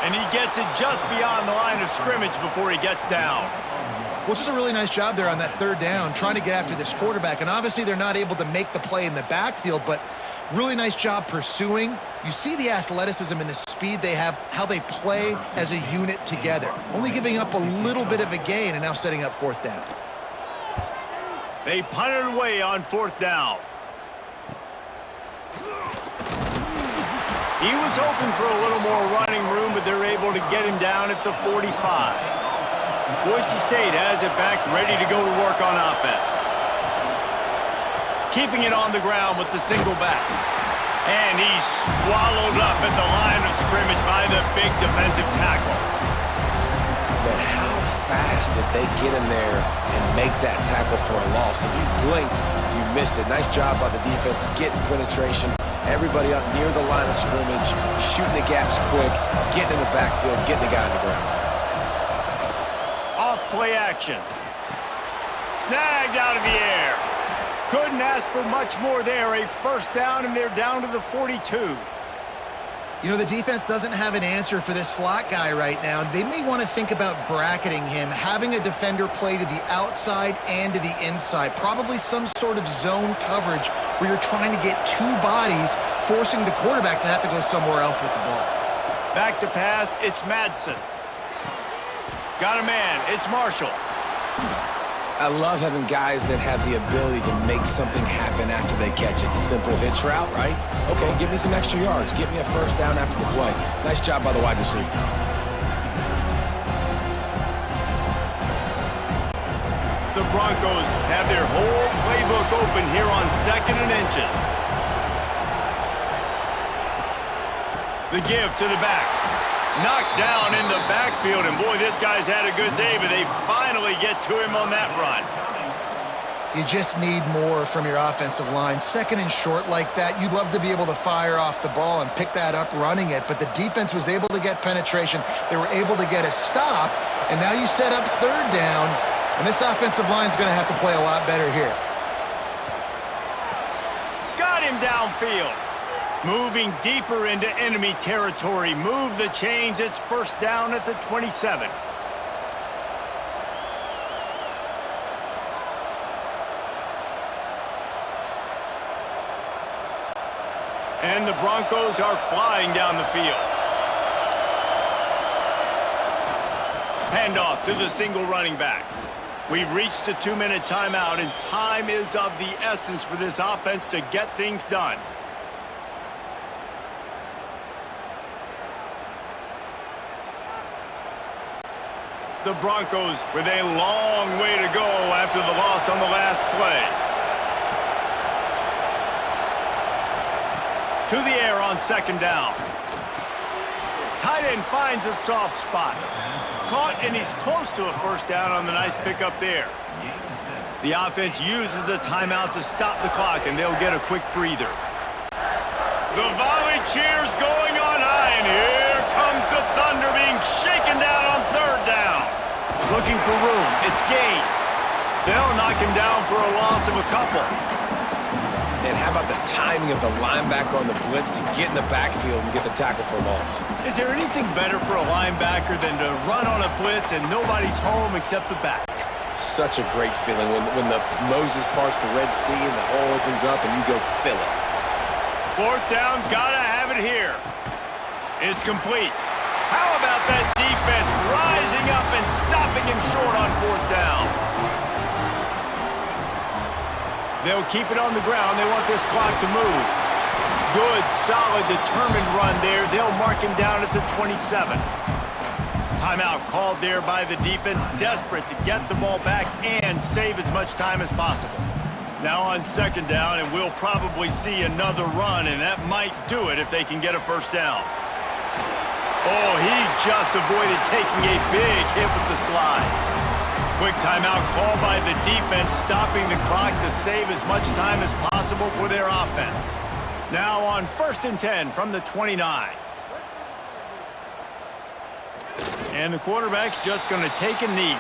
A: And he gets it just beyond the line of scrimmage before he gets down.
B: Well, it's just a really nice job there on that 3rd down, trying to get after this quarterback. And obviously, they're not able to make the play in the backfield, but really nice job pursuing. You see the athleticism and the speed they have, how they play as a unit together. Only giving up a little bit of a gain and now setting up 4th down.
A: They punted away on 4th down. He was hoping for a little more running room, but they're able to get him down at the 45. Boise State has it back, ready to go to work on offense. Keeping it on the ground with the single back. And he's swallowed up at the line of scrimmage by the big defensive tackle.
C: But how fast did they get in there and make that tackle for a loss? If you blinked, you missed it. Nice job by the defense getting penetration. Everybody up near the line of scrimmage, shooting the gaps quick, getting in the backfield, getting the guy on the ground.
A: Off play action. Snagged out of the air. Couldn't ask for much more there. A first down, and they're down to the 42.
B: You know, the defense doesn't have an answer for this slot guy right now. They may want to think about bracketing him, having a defender play to the outside and to the inside. Probably some sort of zone coverage where you're trying to get two bodies, forcing the quarterback to have to go somewhere else with the ball.
A: Back to pass, it's Madsen. Got a man, it's Marshall.
C: I love having guys that have the ability to make something happen after they catch it. Simple hitch route, right? Okay, give me some extra yards. Get me a first down after the play. Nice job by the wide receiver.
A: The Broncos have their whole playbook open here on 2nd and inches. The give to the back. Knocked down in the backfield, and boy, this guy's had a good day, but they finally get to him on that run.
B: You just need more from your offensive line. 2nd and short like that, you'd love to be able to fire off the ball and pick that up running it, but the defense was able to get penetration. They were able to get a stop, and now you set up 3rd down, and this offensive line's going to have to play a lot better here.
A: Got him downfield. Moving deeper into enemy territory. Move the chains. It's first down at the 27. And the Broncos are flying down the field. Handoff to the single running back. We've reached the 2-minute timeout, and time is of the essence for this offense to get things done. The Broncos with a long way to go after the loss on the last play. To the air on 2nd down. Tight end finds a soft spot. Caught, and he's close to a first down on the nice pickup there. The offense uses a timeout to stop the clock, and they'll get a quick breather. The volley cheers going on high, and here comes the Thunder being shaken down on 3rd down. Looking for room. It's Gaines. They'll knock him down for a loss of a couple.
C: And how about the timing of the linebacker on the blitz to get in the backfield and get the tackle for a loss?
A: Is there anything better for a linebacker than to run on a blitz and nobody's home except the back?
C: Such a great feeling when the Moses parts the Red Sea and the hole opens up and you go fill it.
A: 4th down, gotta have it here. It's complete. How about that defense rising up and stopping him short on 4th down? They'll keep it on the ground. They want this clock to move. Good, solid, determined run there. They'll mark him down at the 27. Timeout called there by the defense, desperate to get the ball back and save as much time as possible. Now on 2nd down, and we'll probably see another run, and that might do it if they can get a first down. Oh, he just avoided taking a big hit with the slide. Quick timeout call by the defense, stopping the clock to save as much time as possible for their offense. Now on 1st and 10 from the 29. And the quarterback's just going to take a knee.